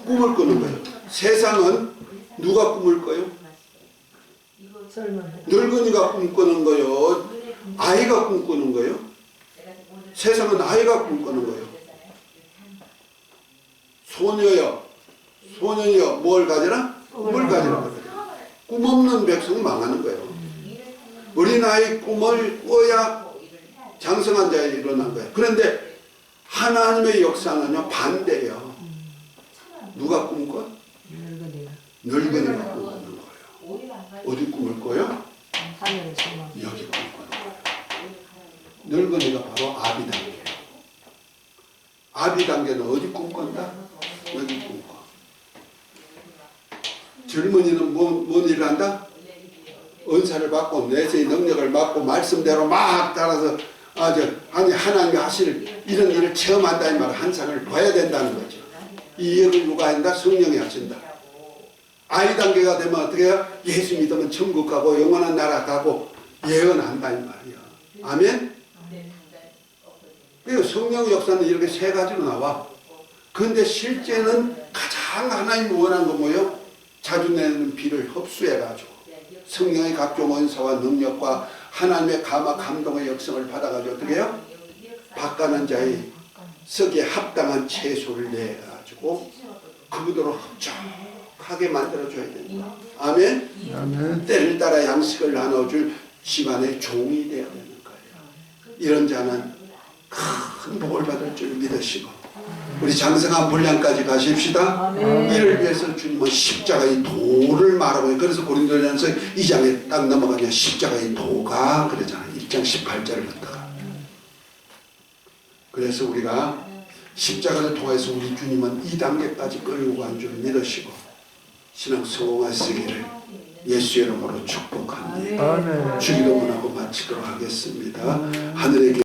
꿈을 꾸는 거예요. 세상은 누가 꿈을 꿔요? 늙은이가 꿈꾸는 거예요. 아이가 꿈꾸는 거예요. 세상은 아이가 꿈꾸는 거예요. 소년이여 뭘 가져라? 꿈을 가지라 그래요. 꿈 없는 백성은 망하는 거예요. 어린아이 꿈을 꿔야 장성한 자에 일어난 거예요. 그런데 하나님의 역사는요 반대예요. 누가 꿈꿔? 늙은이가 꿈꾸는 거예요. 어디 꿈을 꿔요? 여기 꿈을 꿔요. 늙은이가 바로 아비 단계예요. 아비 단계는 어디 꿈꾼다? 여기 꿈꿔. 젊은이는 뭔 일을 한다? 은사를 받고 내세의 능력을 받고 말씀대로 막 따라서 하나님이 하실 이런 일을 체험한다 이 말은 한상을 봐야 된다는 거죠. 이 일을 누가 한다? 성령이 하신다. 아이 단계가 되면 어떻게 해요? 예수 믿으면 천국 가고 영원한 나라 가고 예언한다 이 말이야. 아멘? 그리고 성령 역사는 이렇게 세 가지로 나와. 그런데 실제는 가장 하나님이 원하는 건 뭐예요? 자주 내는 비를 흡수해가지고 성령의 각종 은사와 능력과 하나님의 감화 감동의 역성을 받아가지고 어떻게 해요? 바가는 자의 썩기에 합당한 채소를 내가지고 그대로 흡족하게 만들어줘야 된다. 아멘? 아멘. 때를 따라 양식을 나눠줄 집안의 종이 되어야 되는 거예요. 이런 자는 큰 복을 받을 줄 믿으시고 우리 장성한 분량까지 가십시다. 이를 위해서 주님은 십자가의 도를 말하고 그래서 고린도전서 2장에 딱 넘어가면 십자가의 도가 그러잖아요. 1장 18절을 갖다가 그래서 우리가 십자가를 통해서 우리 주님은 이 단계까지 끌고 간 줄 믿으시고 신앙 성공하시기를 예수 이름으로 축복합니다. 주기도문하고 마치도록 하겠습니다. 하늘의